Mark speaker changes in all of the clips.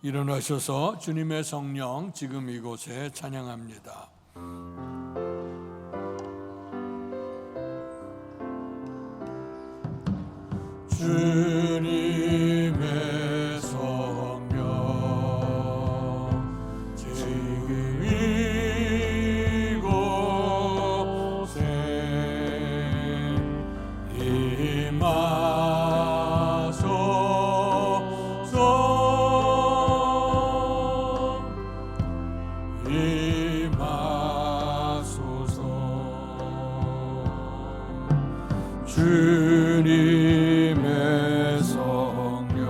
Speaker 1: 일어나셔서 주님의 성령 지금 이곳에 찬양합니다. 주님의 성령 지금 이곳에 임하소서. 주님의 성령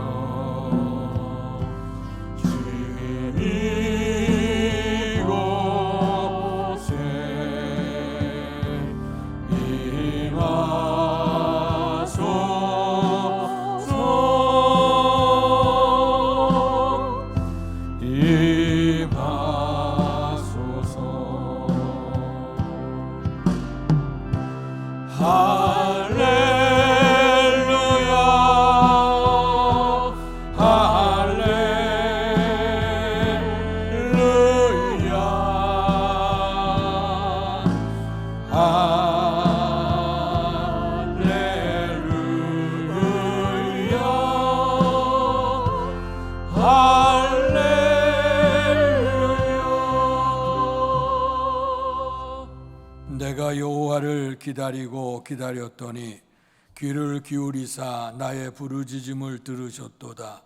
Speaker 1: 지금 이곳에 임하소서. 내가 여호와를 기다리고 기다렸더니 귀를 기울이사 나의 부르짖음을 들으셨도다.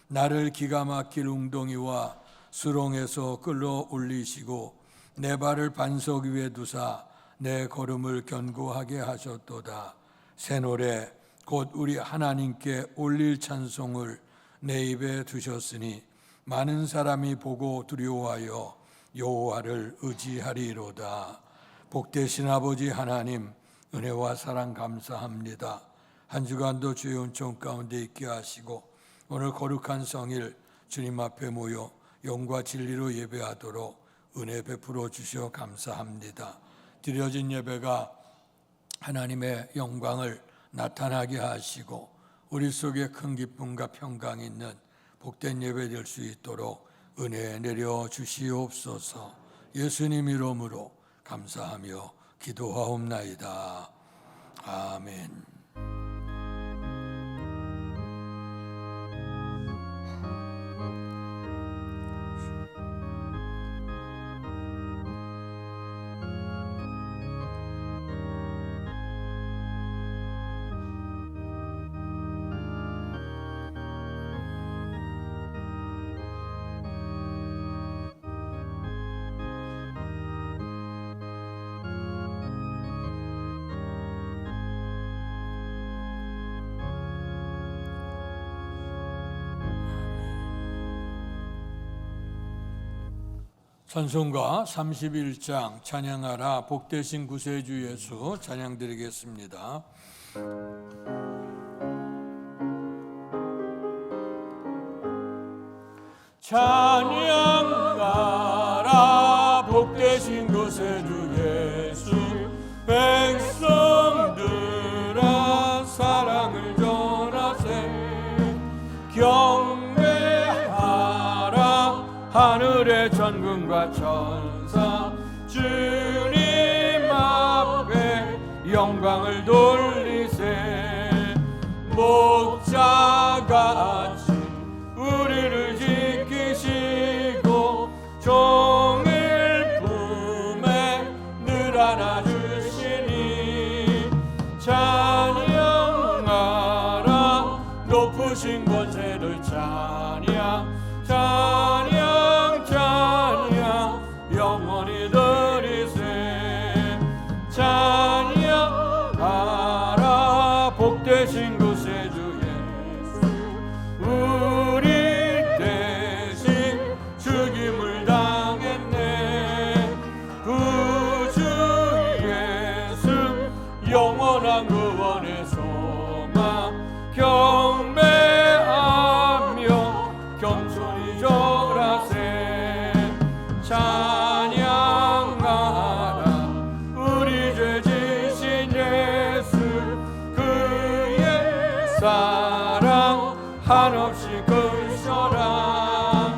Speaker 1: 나를 기가 막힐 웅덩이와 수렁에서 끌어올리시고 내 발을 반석 위에 두사 내 걸음을 견고하게 하셨도다. 새 노래 곧 우리 하나님께 올릴 찬송을 내 입에 두셨으니 많은 사람이 보고 두려워하여 여호와를 의지하리로다. 복되신 아버지 하나님, 은혜와 사랑 감사합니다. 한 주간도 주의 은총 가운데 있게 하시고 오늘 거룩한 성일 주님 앞에 모여 영과 진리로 예배하도록 은혜 베풀어 주시어 감사합니다. 드려진 예배가 하나님의 영광을 나타나게 하시고 우리 속에 큰 기쁨과 평강이 있는 복된 예배 될 수 있도록 은혜 내려 주시옵소서. 예수님 이름으로 감사하며 기도하옵나이다. 아멘. 찬송가 31장 찬양하라 복되신 구세주 예수 찬양드리겠습니다. 찬양하라 복되신 구세주 예수 백성들아 사랑을 전하세 경배하라 하늘의 전군과 천사 주님 앞에 영광을 돌리세 목자같이 우리를 지키시고 종일 품에 늘 안아주시니 찬양하라 높으신 권세를 찬양 찬양 찬양 영원히 드리세 찬양하라 복되신 구세주 예수 우리 대신 죽임을 당했네 구주 예수 영원한 구원의 소망 경배하며 겸손히 절하세 찬양하라 우리 죄 지신 예수 그의 사랑 한없이 크셔라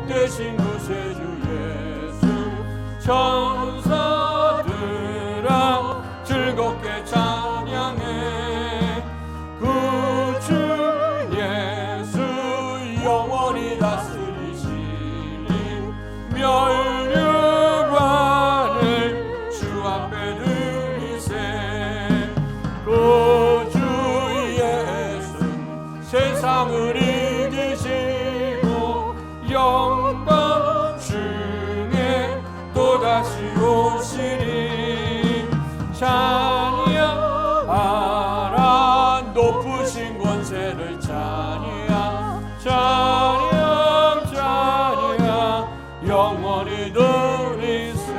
Speaker 1: 복되신 구세주 예수 천사들아 즐겁게 찬양해 구주 예수 영원히 다스리시니 멸류관을 주 앞에 드리세 구주 예수 세상을 이기시고 영광 중에 또다시 오시리 찬양하라 높으신 권세를 찬양 찬양 찬양 영원히 드리세.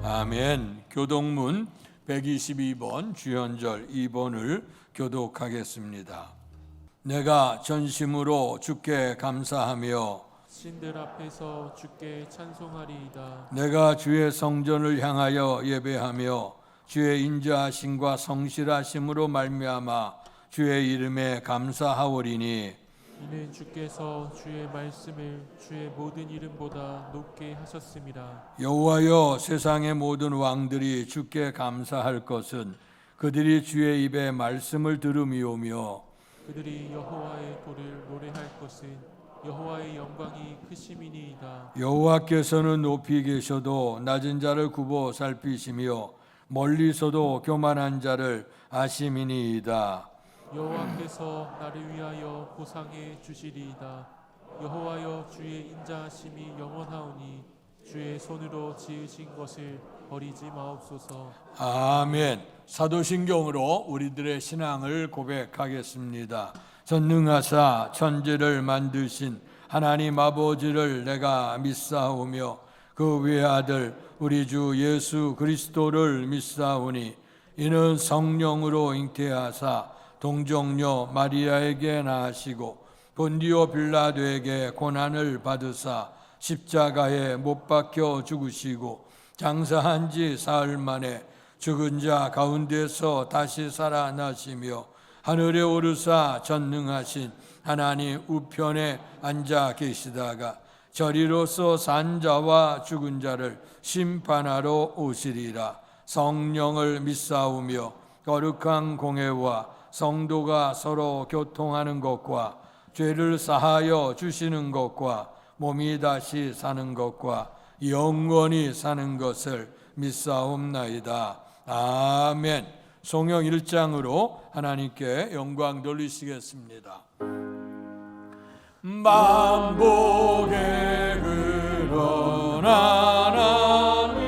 Speaker 1: 아멘. 교동문 122번 주연절 2번을 교독하겠습니다. 내가 전심으로 주께 감사하며
Speaker 2: 신들 앞에서 주께 찬송하리이다.
Speaker 1: 내가 주의 성전을 향하여 예배하며 주의 인자하심과 성실하심으로 말미암아 주의 이름에 감사하오리니
Speaker 2: 이는 주께서 주의 말씀을 주의 모든 이름보다 높게 하셨습니다.
Speaker 1: 여호와여 세상의 모든 왕들이 주께 감사할 것은 그들이 주의 입에 말씀을 들음이오며
Speaker 2: 그들이 여호와의 도를 노래할 것은 여호와의 영광이 크심이니이다.
Speaker 1: 여호와께서는 높이 계셔도 낮은 자를 굽어 살피시며 멀리서도 교만한 자를 아심이니이다.
Speaker 2: 여호와께서 나를 위하여 보상해 주시리이다. 여호와여 주의 인자하심이 영원하오니 주의 손으로 지으신 것을 버리지 마옵소서.
Speaker 1: 아멘. 사도신경으로 우리들의 신앙을 고백하겠습니다. 전능하사 천지를 만드신 하나님 아버지를 내가 믿사오며 그 외아들 우리 주 예수 그리스도를 믿사오니 이는 성령으로 잉태하사 동정녀 마리아에게 나시고 본디오 빌라도에게 고난을 받으사 십자가에 못 박혀 죽으시고 장사한 지 사흘 만에 죽은 자 가운데서 다시 살아나시며 하늘에 오르사 전능하신 하나님 우편에 앉아 계시다가 저리로서 산 자와 죽은 자를 심판하러 오시리라. 성령을 믿사오며 거룩한 공회와 성도가 서로 교통하는 것과 죄를 사하여 주시는 것과 몸이 다시 사는 것과 영원히 사는 것을 믿사옵나이다. 아멘. 성경 1장으로 하나님께 영광 돌리시겠습니다. 만복의 그런 하나님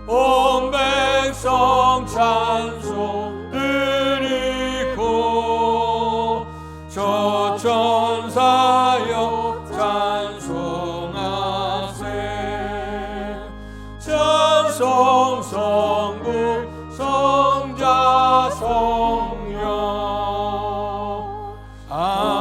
Speaker 1: 온 백성 찬송 드리고 저 천사여 찬송하세 찬송 성부 성자 성령 아멘.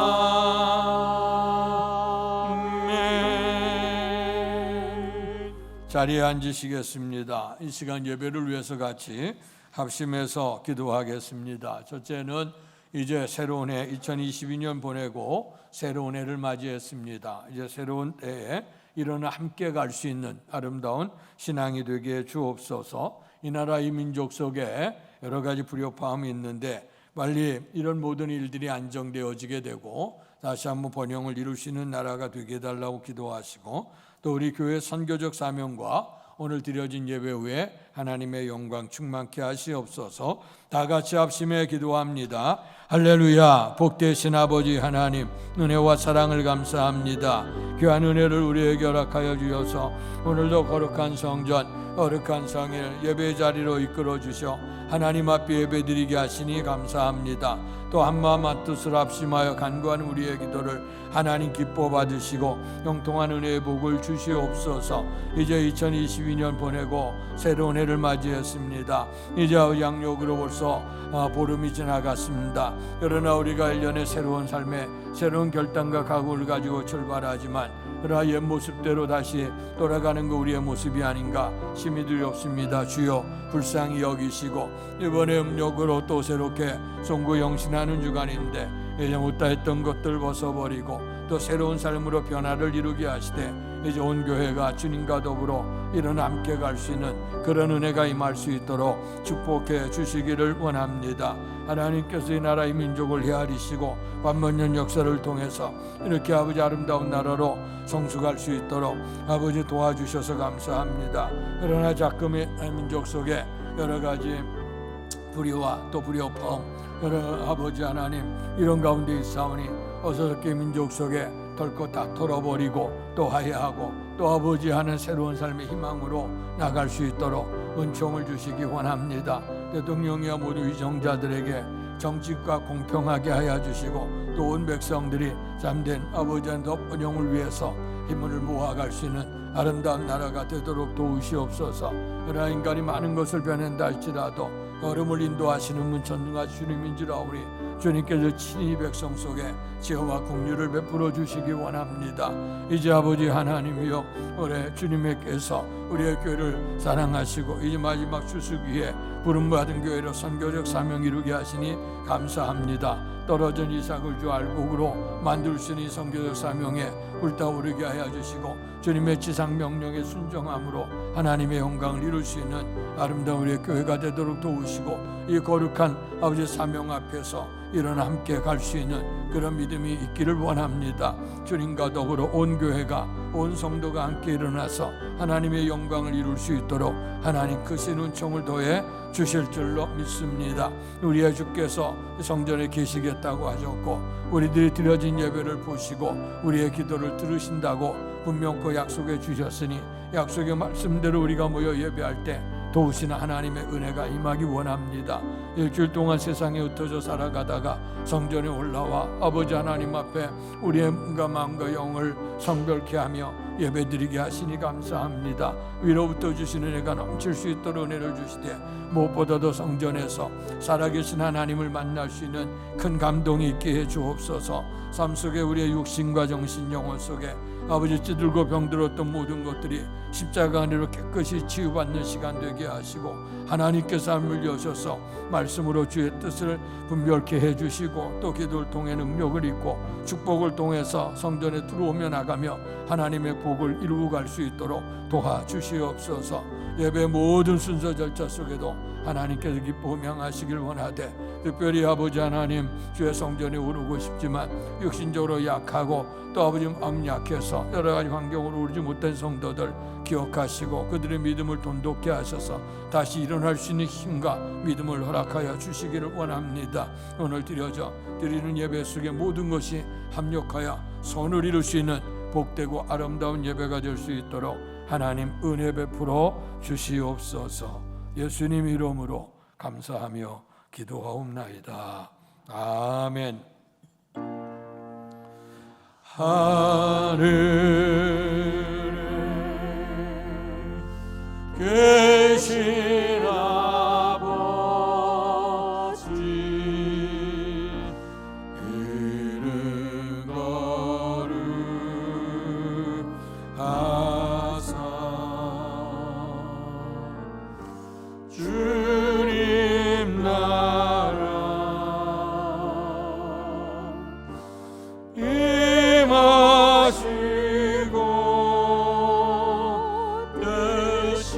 Speaker 1: 자리에 앉으시겠습니다. 이 시간 예배를 위해서 같이 합심해서 기도하겠습니다. 첫째는 이제 새로운 해 2022년 보내고 새로운 해를 맞이했습니다. 이제 새로운 해에 일어나 함께 갈 수 있는 아름다운 신앙이 되게 주옵소서. 이 나라 이 민족 속에 여러 가지 불협화음이 있는데 빨리 이런 모든 일들이 안정되어지게 되고 다시 한번 번영을 이룰 수 있는 나라가 되게 해달라고 기도하시고 또 우리 교회 선교적 사명과 오늘 드려진 예배 후에 하나님의 영광 충만케 하시옵소서. 다 같이 합심해 기도합니다. 할렐루야. 복되신 아버지 하나님 은혜와 사랑을 감사합니다. 귀한 은혜를 우리에게 허락하여 주셔서 오늘도 거룩한 성전 거룩한 성일 예배 자리로 이끌어 주셔 하나님 앞에 예배드리게 하시니 감사합니다. 또 한마음 한뜻을 합심하여 간구하는 우리의 기도를 하나님 기뻐 받으시고 형통한 은혜의 복을 주시옵소서. 이제 2022년 보내고 새로운 해를 맞이했습니다. 이제 양력으로 벌써 보름이 지나갔습니다. 그러나 우리가 1년의 새로운 삶에 새로운 결단과 각오를 가지고 출발하지만 그러나 옛 모습대로 다시 돌아가는 거 우리의 모습이 아닌가 심히 두렵습니다. 주여 불쌍히 여기시고 이번에 음력으로 또 새롭게 송구영신하는 주간인데 이제 못다했던 것들 벗어버리고 또 새로운 삶으로 변화를 이루게 하시되 이제 온 교회가 주님과 더불어 이런 함께 갈 수 있는 그런 은혜가 임할 수 있도록 축복해 주시기를 원합니다. 하나님께서 이 나라의 민족을 헤아리시고 반만년 역사를 통해서 이렇게 아버지 아름다운 나라로 성숙할 수 있도록 아버지 도와주셔서 감사합니다. 그러나 자꾸의 민족 속에 여러 가지 불의와 또 불협화음 여러 아버지 하나님 이런 가운데 있사오니 어서럽게 민족 속에 덜컥 다 털어버리고 또 화해하고 또 아버지 하는 새로운 삶의 희망으로 나갈 수 있도록 은총을 주시기 원합니다. 대통령이야 모든 위정자들에게 정직과 공평하게 하여 주시고 또 온 백성들이 참된 아버지의 더 번영을 위해서 힘을 모아갈 수 있는 아름다운 나라가 되도록 도우시옵소서. 그러나 인간이 많은 것을 변한다 할지라도 걸음을 인도하시는 분 전능하신 주님인 줄 아오니 주님께서 친히 백성 속에 지혜와 긍휼을 베풀어 주시기 원합니다. 이제 아버지 하나님이여 올해 주님께서 우리의 교회를 사랑하시고 이제 마지막 추수기에 부름받은 교회로 선교적 사명 이루게 하시니 감사합니다. 떨어진 이삭을 주 알곡으로 만들 수 있는 선교적 사명에 불타오르게 하여 주시고 주님의 지상 명령에 순종함으로 하나님의 영광을 이룰 수 있는 아름다운 우리의 교회가 되도록 도우시고 이 거룩한 아버지 사명 앞에서 이런 함께 갈 수 있는 그런 믿음이 있기를 원합니다. 주님과 더불어 온 교회가 온 성도가 함께 일어나서 하나님의 영광을 이룰 수 있도록 하나님 크신 은총을 더해 주실 줄로 믿습니다. 우리의 주께서 성전에 계시겠다고 하셨고 우리들이 드려진 예배를 보시고 우리의 기도를 들으신다고 분명코 약속해 주셨으니 약속의 말씀대로 우리가 모여 예배할 때 도우시는 하나님의 은혜가 임하기 원합니다. 일주일 동안 세상에 흩어져 살아가다가 성전에 올라와 아버지 하나님 앞에 우리의 몸과 마음과 영을 성별케 하며 예배드리게 하시니 감사합니다. 위로부터 주시는 은혜가 넘칠 수 있도록 은혜를 주시되 무엇보다도 성전에서 살아계신 하나님을 만날 수 있는 큰 감동이 있게 해 주옵소서. 삶 속에 우리의 육신과 정신 영혼 속에 아버지 찌들고 병들었던 모든 것들이 십자가 안으로 깨끗이 치유받는 시간 되게 하시고 하나님께서 삶을 여셔서 말씀으로 주의 뜻을 분별케 해주시고 또 기도를 통해 능력을 입고 축복을 통해서 성전에 들어오며 나가며 하나님의 복을 이루고 갈 수 있도록 도와주시옵소서. 예배 모든 순서 절차 속에도 하나님께서 기뻐 명하시길 원하되 특별히 아버지 하나님 주의 성전에 오르고 싶지만 육신적으로 약하고 또 아버지 마음 약해서 여러 가지 환경으로 오르지 못한 성도들 기억하시고 그들의 믿음을 돈독게 하셔서 다시 일어날 수 있는 힘과 믿음을 허락하여 주시기를 원합니다. 오늘 드리는 예배 속에 모든 것이 합력하여 선을 이룰 수 있는 복되고 아름다운 예배가 될 수 있도록 하나님 은혜 베풀어 주시옵소서. 예수님 이름으로 감사하며 기도하옵나이다. 아멘. 하늘에 계신 아버지 이름 거룩하사 주님 나라 임하시고 뜻이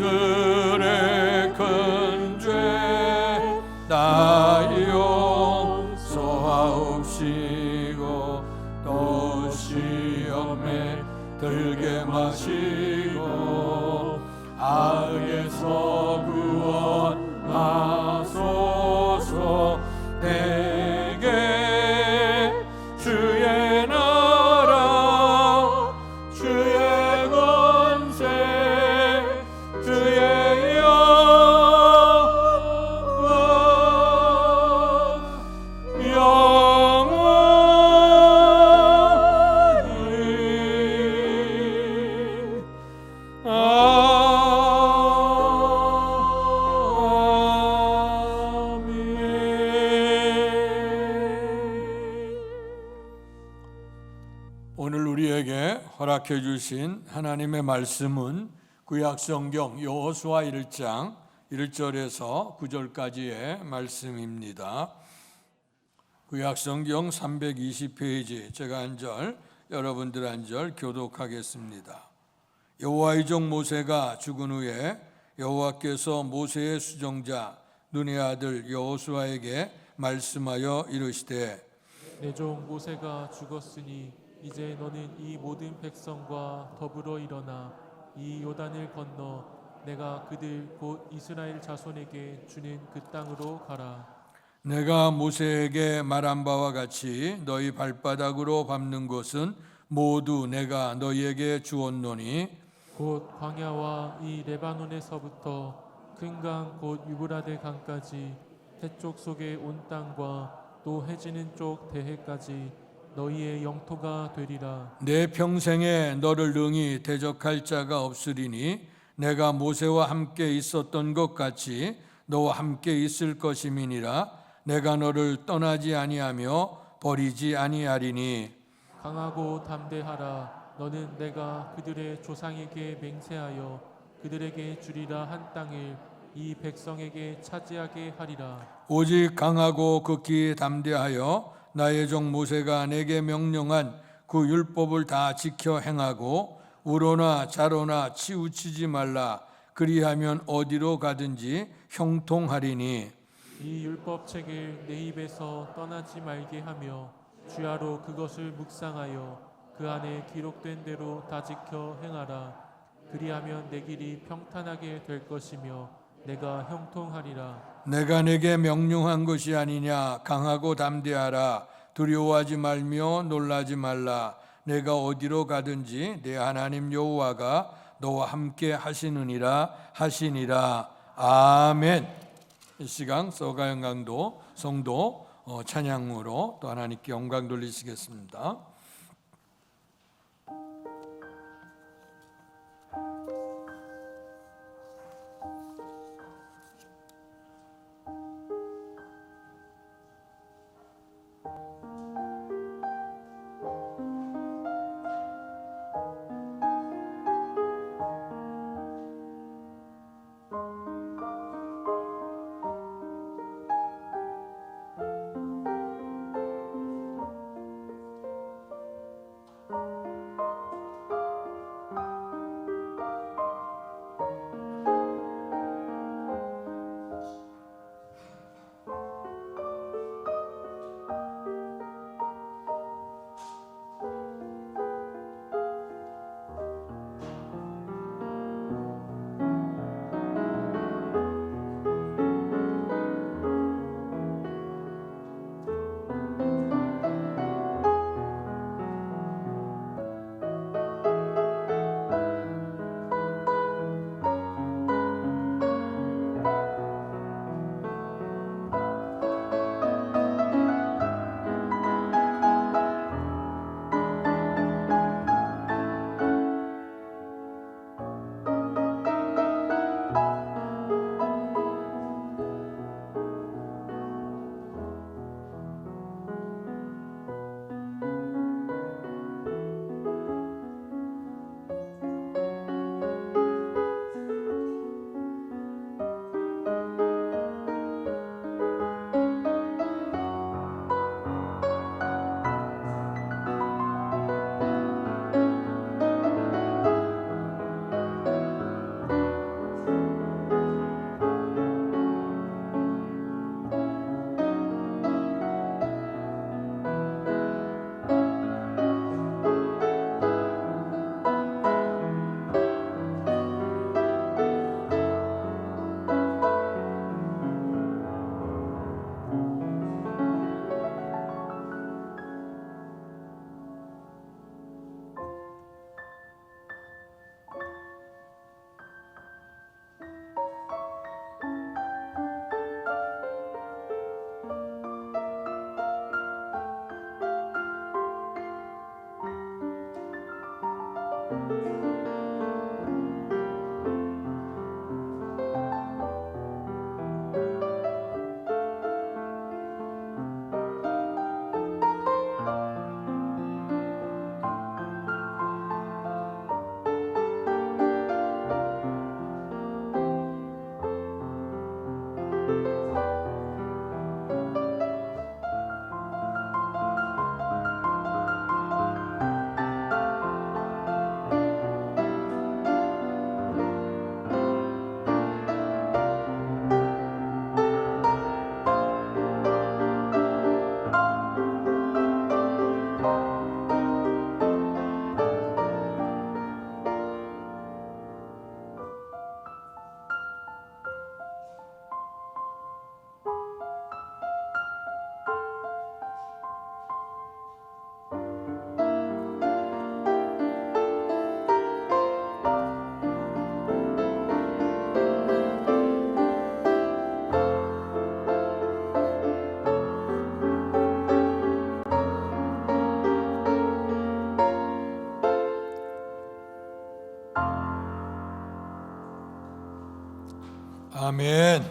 Speaker 1: 우리들의 큰 죄 다 용서하옵시고 또 시험에 들게 마시고 악에서 구원하소서. 내게 주의 나라 주의 권세 주의 영원히 허락해 주신 하나님의 말씀은 구약성경 여호수아 1장 1절에서 9절까지의 말씀입니다. 구약성경 320페이지, 제가 한 절, 여러분들 한 절 교독하겠습니다. 여호와의 종 모세가 죽은 후에 여호와께서 모세의 수종자 눈의 아들 여호수아에게 말씀하여 이르시되
Speaker 2: 내 종 모세가 죽었으니 이제 너는 이 모든 백성과 더불어 일어나 이 요단을 건너 내가 그들 곧 이스라엘 자손에게 주는 그 땅으로 가라.
Speaker 1: 내가 모세에게 말한 바와 같이 너희 발바닥으로 밟는 곳은 모두 내가 너희에게 주었노니
Speaker 2: 곧 광야와 이 레바논에서부터 큰 강 곧 유브라데 강까지 해쪽 속의 온 땅과 또 해지는 쪽 대해까지 너희의 영토가 되리라.
Speaker 1: 내 평생에 너를 능히 대적할 자가 없으리니 내가 모세와 함께 있었던 것 같이 너와 함께 있을 것임이니라. 내가 너를 떠나지 아니하며 버리지 아니하리니
Speaker 2: 강하고 담대하라. 너는 내가 그들의 조상에게 맹세하여 그들에게 주리라 한 땅을 이 백성에게 차지하게 하리라.
Speaker 1: 오직 강하고 극히 담대하여 나의 종 모세가 내게 명령한 그 율법을 다 지켜 행하고 우로나 좌로나 치우치지 말라. 그리하면 어디로 가든지 형통하리니
Speaker 2: 이 율법 책을 내 입에서 떠나지 말게 하며 주야로 그것을 묵상하여 그 안에 기록된 대로 다 지켜 행하라. 그리하면 내 길이 평탄하게 될 것이며 내가 형통하리라.
Speaker 1: 내가 내게 명령한 것이 아니냐. 강하고 담대하라. 두려워하지 말며 놀라지 말라. 내가 어디로 가든지 내 하나님 여호와가 너와 함께 하시느니라 하시니라. 아멘. 이 시간 서가영 강도 성도 찬양으로 또 하나님께 영광 돌리시겠습니다. 아멘.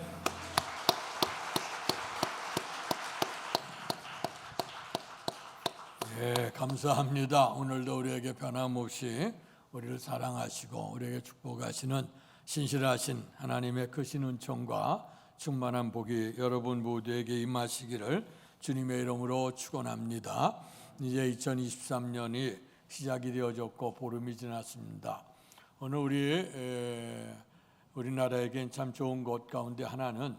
Speaker 1: 예, 감사합니다. 오늘도 우리에게 변함없이 우리를 사랑하시고 우리에게 축복하시는 신실하신 하나님의 크신 은총과 충만한 복이 여러분 모두에게 임하시기를 주님의 이름으로 축원합니다. 이제 2023년이 시작이 되어졌고 보름이 지났습니다. 오늘 우리나라에겐 참 좋은 것 가운데 하나는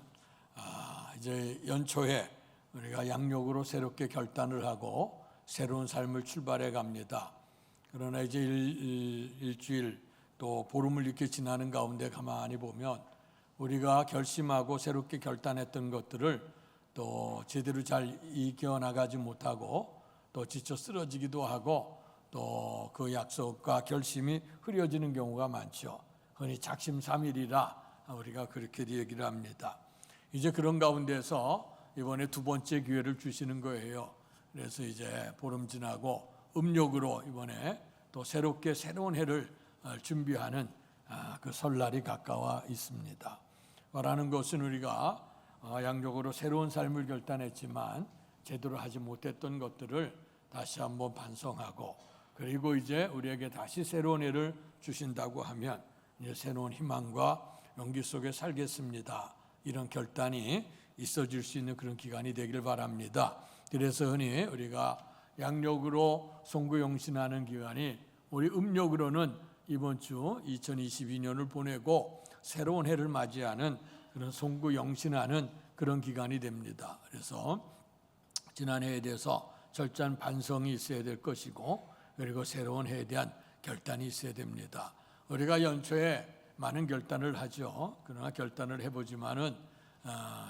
Speaker 1: 이제 연초에 우리가 양력으로 새롭게 결단을 하고 새로운 삶을 출발해 갑니다. 그러나 이제 일주일 또 보름을 이렇게 지나는 가운데 가만히 보면 우리가 결심하고 새롭게 결단했던 것들을 또 제대로 잘 이겨나가지 못하고 또 지쳐 쓰러지기도 하고 또 그 약속과 결심이 흐려지는 경우가 많죠. 흔히 작심삼일이라 우리가 그렇게 얘기를 합니다. 이제 그런 가운데서 이번에 두 번째 기회를 주시는 거예요. 그래서 이제 보름 지나고 음력으로 이번에 또 새롭게 새로운 해를 준비하는 그 설날이 가까워 있습니다. 말하는 것은 우리가 양력으로 새로운 삶을 결단했지만 제대로 하지 못했던 것들을 다시 한번 반성하고 그리고 이제 우리에게 다시 새로운 해를 주신다고 하면 이제 새로운 희망과 용기 속에 살겠습니다. 이런 결단이 있어질 수 있는 그런 기간이 되길 바랍니다. 그래서 흔히 우리가 양력으로 송구영신하는 기간이 우리 음력으로는 이번 주 2022년을 보내고 새로운 해를 맞이하는 그런 송구영신하는 그런 기간이 됩니다. 그래서 지난 해에 대해서 철저한 반성이 있어야 될 것이고 그리고 새로운 해에 대한 결단이 있어야 됩니다. 우리가 연초에 많은 결단을 하죠. 그러나 결단을 해보지만은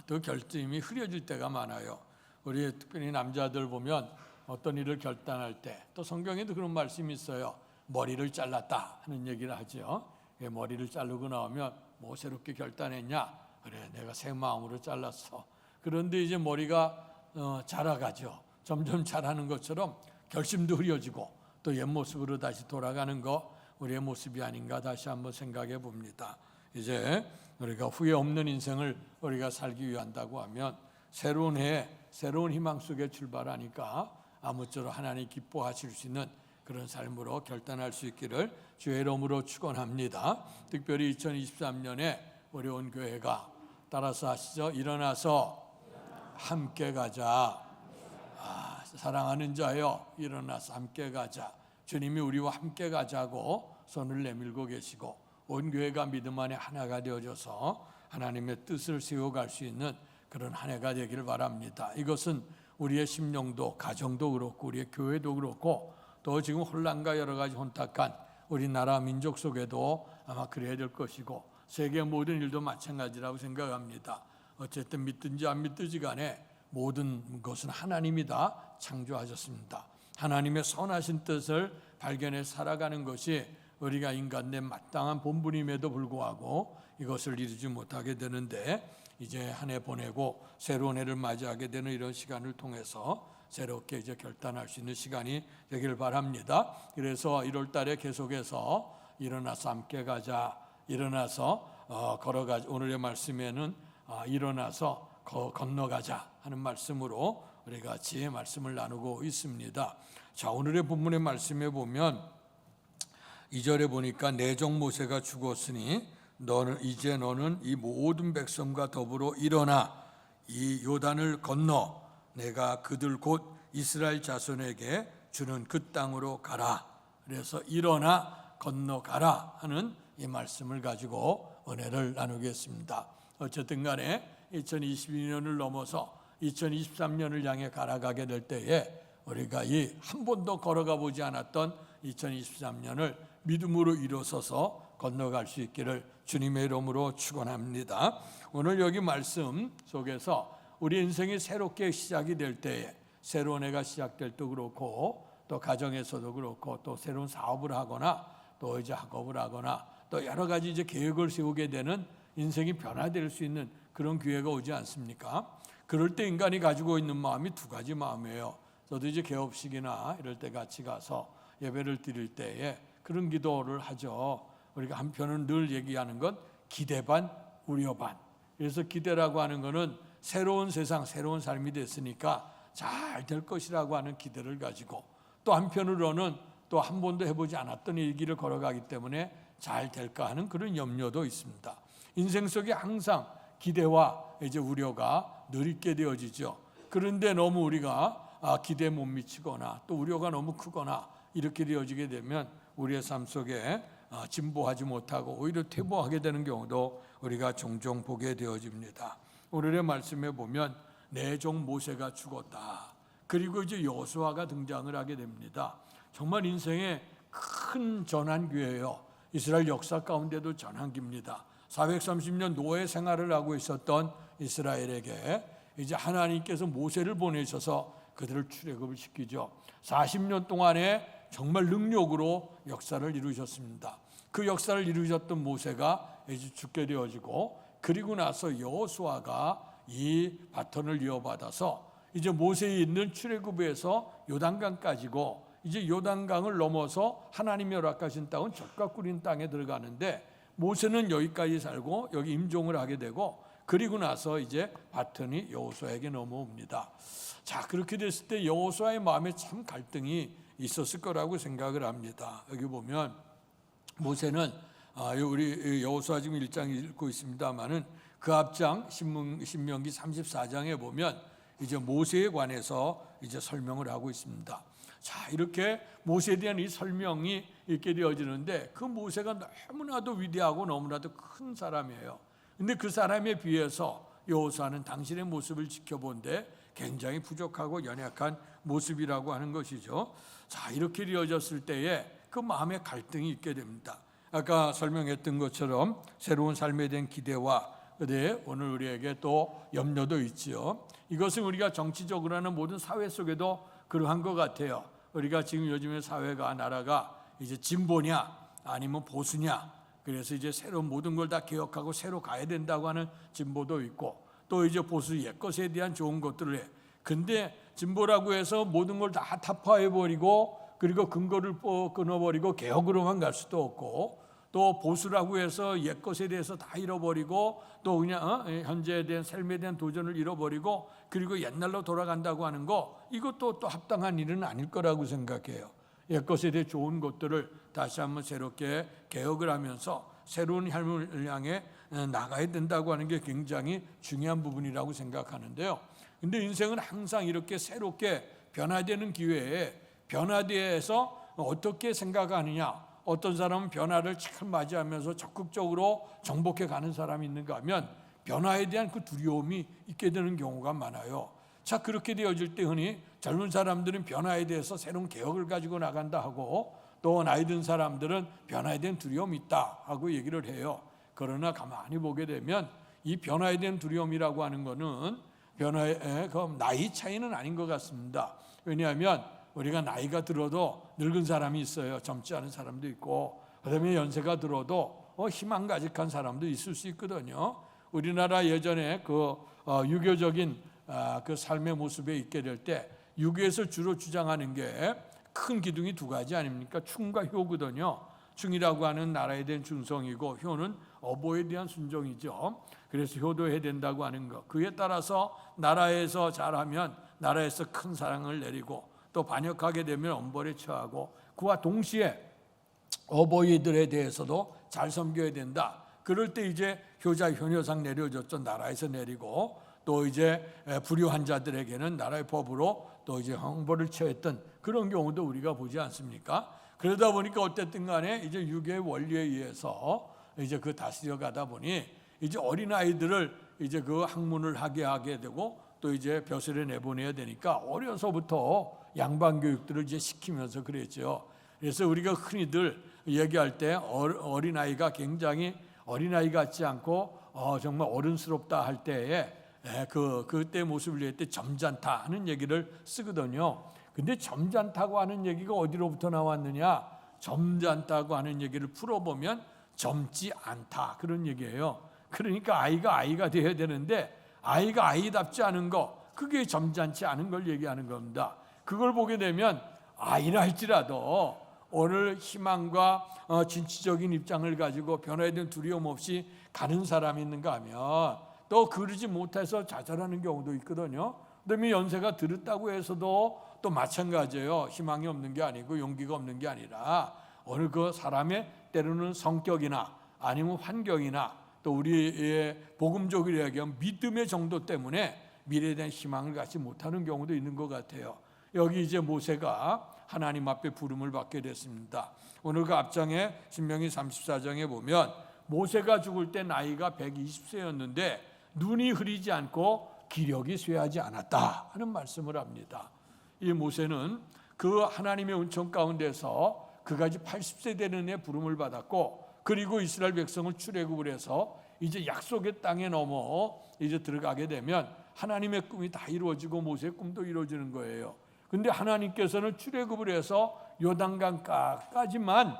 Speaker 1: 또 결심이 흐려질 때가 많아요. 우리 특별히 남자들 보면 어떤 일을 결단할 때 또 성경에도 그런 말씀이 있어요. 머리를 잘랐다 하는 얘기를 하죠. 머리를 자르고 나오면 뭐 새롭게 결단했냐? 그래, 내가 새 마음으로 잘랐어. 그런데 이제 머리가 자라가죠. 점점 자라는 것처럼 결심도 흐려지고 또 옛 모습으로 다시 돌아가는 거 우리의 모습이 아닌가 다시 한번 생각해 봅니다. 이제 우리가 후회 없는 인생을 우리가 살기 위한다고 하면 새로운 해, 새로운 희망 속에 출발하니까 아무쪼록 하나님 기뻐하실 수 있는 그런 삶으로 결단할 수 있기를 주의 이름으로 축원합니다. 특별히 2023년에 우리 온 교회가 따라서 하시죠. 일어나서 함께 가자. 사랑하는 자여 일어나서 함께 가자. 주님이 우리와 함께 가자고 손을 내밀고 계시고 온 교회가 믿음 안에 하나가 되어져서 하나님의 뜻을 세워갈 수 있는 그런 한 해가 되기를 바랍니다. 이것은 우리의 심령도 가정도 그렇고 우리의 교회도 그렇고 또 지금 혼란과 여러 가지 혼탁한 우리나라 민족 속에도 아마 그래야 될 것이고 세계 모든 일도 마찬가지라고 생각합니다. 어쨌든 믿든지 안 믿든지 간에 모든 것은 하나님이 다 창조하셨습니다. 하나님의 선하신 뜻을 발견해 살아가는 것이 우리가 인간의 마땅한 본분임에도 불구하고 이것을 이루지 못하게 되는데 이제 한 해 보내고 새로운 해를 맞이하게 되는 이런 시간을 통해서 새롭게 이제 결단할 수 있는 시간이 되길 바랍니다. 그래서 1월 달에 계속해서 일어나서 함께 가자. 일어나서 걸어가자. 오늘의 말씀에는 일어나서 건너가자 하는 말씀으로 우리 같이 말씀을 나누고 있습니다. 자, 오늘의 본문의 말씀에 보면 2절에 보니까 내종 모세가 죽었으니 너는 이 모든 백성과 더불어 일어나 이 요단을 건너 내가 그들 곧 이스라엘 자손에게 주는 그 땅으로 가라. 그래서 일어나 건너가라 하는 이 말씀을 가지고 은혜를 나누겠습니다. 어쨌든 간에 2022년을 넘어서 2023년을 향해 걸어가게 될 때에 우리가 이 한 번도 걸어가 보지 않았던 2023년을 믿음으로 일어서서 건너갈 수 있기를 주님의 이름으로 축원합니다. 오늘 여기 말씀 속에서 우리 인생이 새롭게 시작이 될 때에 새로운 해가 시작될 때도 그렇고 또 가정에서도 그렇고 또 새로운 사업을 하거나 또 이제 학업을 하거나 또 여러 가지 이제 계획을 세우게 되는 인생이 변화될 수 있는 그런 기회가 오지 않습니까? 그럴 때 인간이 가지고 있는 마음이 두 가지 마음이에요. 저도 이제 개업식이나 이럴 때 같이 가서 예배를 드릴 때에 그런 기도를 하죠. 우리가 한편은 늘 얘기하는 건 기대 반, 우려 반. 그래서 기대라고 하는 것은 새로운 세상, 새로운 삶이 됐으니까 잘 될 것이라고 하는 기대를 가지고, 또 한편으로는 또 한 번도 해보지 않았던 이 길을 걸어가기 때문에 잘 될까 하는 그런 염려도 있습니다. 인생 속에 항상 기대와 이제 우려가 늘 있게 되어지죠. 그런데 너무 우리가 기대에 못 미치거나 또 우려가 너무 크거나 이렇게 되어지게 되면 우리의 삶 속에 진보하지 못하고 오히려 퇴보하게 되는 경우도 우리가 종종 보게 되어집니다. 오늘의 말씀에 보면 내 종 모세가 죽었다. 그리고 이제 여호수아가 등장을 하게 됩니다. 정말 인생의 큰 전환기예요. 이스라엘 역사 가운데도 전환기입니다. 430년 노예 생활을 하고 있었던 이스라엘에게 이제 하나님께서 모세를 보내셔서 그들을 출애굽을 시키죠. 40년 동안에 정말 능력으로 역사를 이루셨습니다. 그 역사를 이루셨던 모세가 이제 죽게 되어지고, 그리고 나서 여호수아가 이 바톤을 이어받아서 이제 모세에 있는 출애굽에서 요단강까지고, 이제 요단강을 넘어서 하나님이 허락하신 땅은 젖과 꿀인 땅에 들어가는데, 모세는 여기까지 살고 여기 임종을 하게 되고, 그리고 나서 이제 바톤이 여호수아에게 넘어옵니다. 자, 그렇게 됐을 때 여호수아의 마음에 참 갈등이 있었을 거라고 생각을 합니다. 여기 보면 모세는 우리 여호수아 지금 1장 읽고 있습니다만은 그 앞장 신명기 34장에 보면 이제 모세에 관해서 이제 설명을 하고 있습니다. 자, 이렇게 모세에 대한 이 설명이 있게 되어지는데, 그 모세가 너무나도 위대하고 너무나도 큰 사람이에요. 근데 그 사람에 비해서 여호수아는 당신의 모습을 지켜본데 굉장히 부족하고 연약한 모습이라고 하는 것이죠. 자, 이렇게 되어졌을 때에 그 마음의 갈등이 있게 됩니다. 아까 설명했던 것처럼 새로운 삶에 대한 기대와 그런데 오늘 우리에게 또 염려도 있지요. 이것은 우리가 정치적으로 하는 모든 사회 속에도 그러한 것 같아요. 우리가 지금 요즘의 사회가, 나라가 이제 진보냐 아니면 보수냐, 그래서 이제 새로운 모든 걸 다 개혁하고 새로 가야 된다고 하는 진보도 있고, 또 이제 보수 옛것에 대한 좋은 것들을 해. 근데 진보라고 해서 모든 걸 다 타파해버리고 그리고 근거를 끊어버리고 개혁으로만 갈 수도 없고, 또 보수라고 해서 옛것에 대해서 다 잃어버리고 또 그냥 현재에 대한 삶에 대한 도전을 잃어버리고 그리고 옛날로 돌아간다고 하는 거, 이것도 또 합당한 일은 아닐 거라고 생각해요. 옛것에 대해 좋은 것들을 다시 한번 새롭게 개혁을 하면서 새로운 삶을 향해 나가야 된다고 하는 게 굉장히 중요한 부분이라고 생각하는데요. 근데 인생은 항상 이렇게 새롭게 변화되는 기회에 변화대에서 어떻게 생각하느냐, 어떤 사람은 변화를 잘 맞이하면서 적극적으로 정복해 가는 사람이 있는가 하면 변화에 대한 그 두려움이 있게 되는 경우가 많아요. 자, 그렇게 되어질 때 흔히 젊은 사람들은 변화에 대해서 새로운 개혁을 가지고 나간다 하고, 또 나이 든 사람들은 변화에 대한 두려움이 있다 하고 얘기를 해요. 그러나 가만히 보게 되면 이 변화에 대한 두려움이라고 하는 것은 변화의 그 나이 차이는 아닌 것 같습니다. 왜냐하면 우리가 나이가 들어도 늙은 사람이 있어요. 젊지 않은 사람도 있고, 그다음에 연세가 들어도 희망 가직한 사람도 있을 수 있거든요. 우리나라 예전에 그 유교적인 그 삶의 모습에 있게 될 때 유교에서 주로 주장하는 게 큰 기둥이 두 가지 아닙니까? 충과 효거든요. 충이라고 하는 나라에 대한 충성이고, 효는 어보에 대한 순종이죠. 그래서 효도해야 된다고 하는 것. 그에 따라서 나라에서 잘하면 나라에서 큰 사랑을 내리고, 또 반역하게 되면 엄벌에 처하고, 그와 동시에 어버이들에 대해서도 잘 섬겨야 된다. 그럴 때 이제 효자 효녀상 내려줬죠. 나라에서 내리고, 또 이제 불효한 자들에게는 나라의 법으로 또 이제 형벌을 처했던 그런 경우도 우리가 보지 않습니까? 그러다 보니까 어쨌든 간에 이제 유교의 원리에 의해서 이제 그 다스려 가다 보니 이제 어린 아이들을 이제 그 학문을 하게 되고, 또 이제 벼슬에 내보내야 되니까 어려서부터 양반 교육들을 이제 시키면서 그랬죠. 그래서 우리가 흔히들 얘기할 때 어린 아이가 굉장히 어린 아이 같지 않고 정말 어른스럽다 할 때에 그때 모습을 낼 때 점잖다 하는 얘기를 쓰거든요. 근데 점잖다고 하는 얘기가 어디로부터 나왔느냐? 점잖다고 하는 얘기를 풀어보면 젊지 않다 그런 얘기예요. 그러니까 아이가 되어야 되는데 아이가 아이답지 않은 거, 그게 점잖지 않은 걸 얘기하는 겁니다. 그걸 보게 되면 아이라 할지라도 오늘 희망과 진취적인 입장을 가지고 변화에 대한 두려움 없이 가는 사람이 있는가 하면 또 그러지 못해서 좌절하는 경우도 있거든요. 그다음에 연세가 들었다고 해서도 또 마찬가지예요. 희망이 없는 게 아니고 용기가 없는 게 아니라 어느 그 사람의 때로는 성격이나 아니면 환경이나 또 우리의 복음적으로 이야기하면 믿음의 정도 때문에 미래에 대한 희망을 갖지 못하는 경우도 있는 것 같아요. 여기 이제 모세가 하나님 앞에 부름을 받게 됐습니다. 오늘 그 앞장에 신명기 34장에 보면 모세가 죽을 때 나이가 120세였는데 눈이 흐리지 않고 기력이 쇠하지 않았다 하는 말씀을 합니다. 이 모세는 그 하나님의 은총 가운데서 그가 이제 80세 되는 해 부름을 받았고, 그리고 이스라엘 백성을 출애굽을 해서 이제 약속의 땅에 넘어 이제 들어가게 되면 하나님의 꿈이 다 이루어지고 모세의 꿈도 이루어지는 거예요. 근데 하나님께서는 출애굽을 해서 요단강가까지만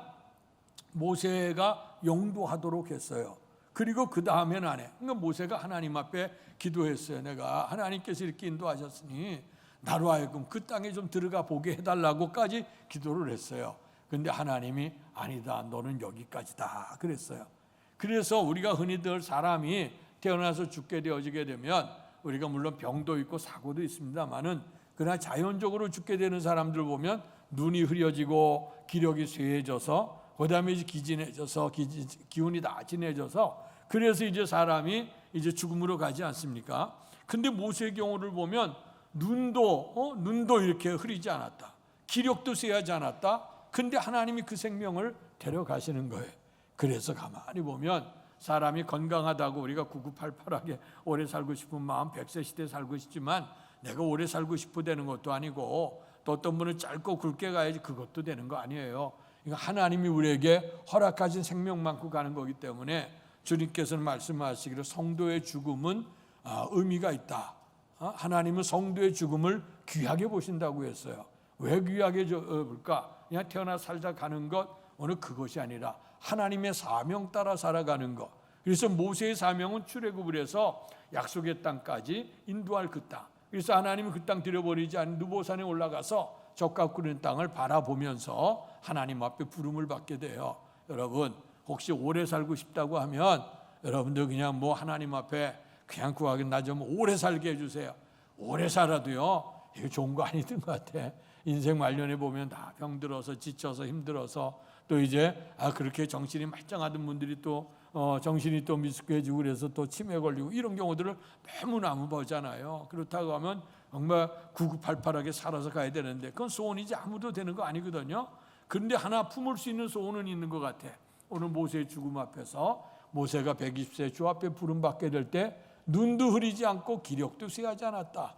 Speaker 1: 모세가 용도하도록 했어요. 그리고 그 다음에는 안 해. 그러니까 모세가 하나님 앞에 기도했어요. 내가 하나님께서 이렇게 인도하셨으니 나로 하여금 그 땅에 좀 들어가 보게 해달라고까지 기도를 했어요. 근데 하나님이 아니다, 너는 여기까지다 그랬어요. 그래서 우리가 흔히들 사람이 태어나서 죽게 되어지게 되면 우리가 물론 병도 있고 사고도 있습니다만은 그러나 자연적으로 죽게 되는 사람들 보면 눈이 흐려지고 기력이 쇠해져서 그다음에 이제 기진해져서 기운이 다 진해져서 그래서 이제 사람이 이제 죽음으로 가지 않습니까? 근데 모세의 경우를 보면 눈도 이렇게 흐리지 않았다. 기력도 쇠하지 않았다. 근데 하나님이 그 생명을 데려가시는 거예요. 그래서 가만히 보면 사람이 건강하다고 우리가 9988하게 오래 살고 싶은 마음 100세 시대 살고 싶지만 내가 오래 살고 싶어 되는 것도 아니고 또 어떤 분은 짧고 굵게 가야지 그것도 되는 거 아니에요. 그러니까 하나님이 우리에게 허락하신 생명만큼 가는 거기 때문에 주님께서는 말씀하시기를 성도의 죽음은 의미가 있다. 하나님은 성도의 죽음을 귀하게 보신다고 했어요. 왜 귀하게 볼까? 그냥 태어나 살다 가는 것 어느 그것이 아니라 하나님의 사명 따라 살아가는 것. 그래서 모세의 사명은 출애굽을 해서 약속의 땅까지 인도할 그 땅. 그래서 하나님은 그 땅 들여버리지 않은 느보산에 올라가서 적과 꿀은 땅을 바라보면서 하나님 앞에 부름을 받게 돼요. 여러분 혹시 오래 살고 싶다고 하면 여러분들 그냥 뭐 하나님 앞에 그냥 구하기 나 좀 오래 살게 해주세요. 오래 살아도요 이게 좋은 거 아니던 것 같아. 인생 말년에 보면 다 병들어서 지쳐서 힘들어서 또 이제 그렇게 정신이 말짱하던 분들이 또 정신이 또 미숙해지고 그래서 또 치매 걸리고 이런 경우들을 너무너무 보잖아요. 그렇다고 하면 정말 9988하게 살아서 가야 되는데 그건 소원이지 아무도 되는 거 아니거든요. 그런데 하나 품을 수 있는 소원은 있는 것 같아. 오늘 모세의 죽음 앞에서 모세가 120세 주 앞에 부름받게 될 때 눈도 흐리지 않고 기력도 쇠하지 않았다.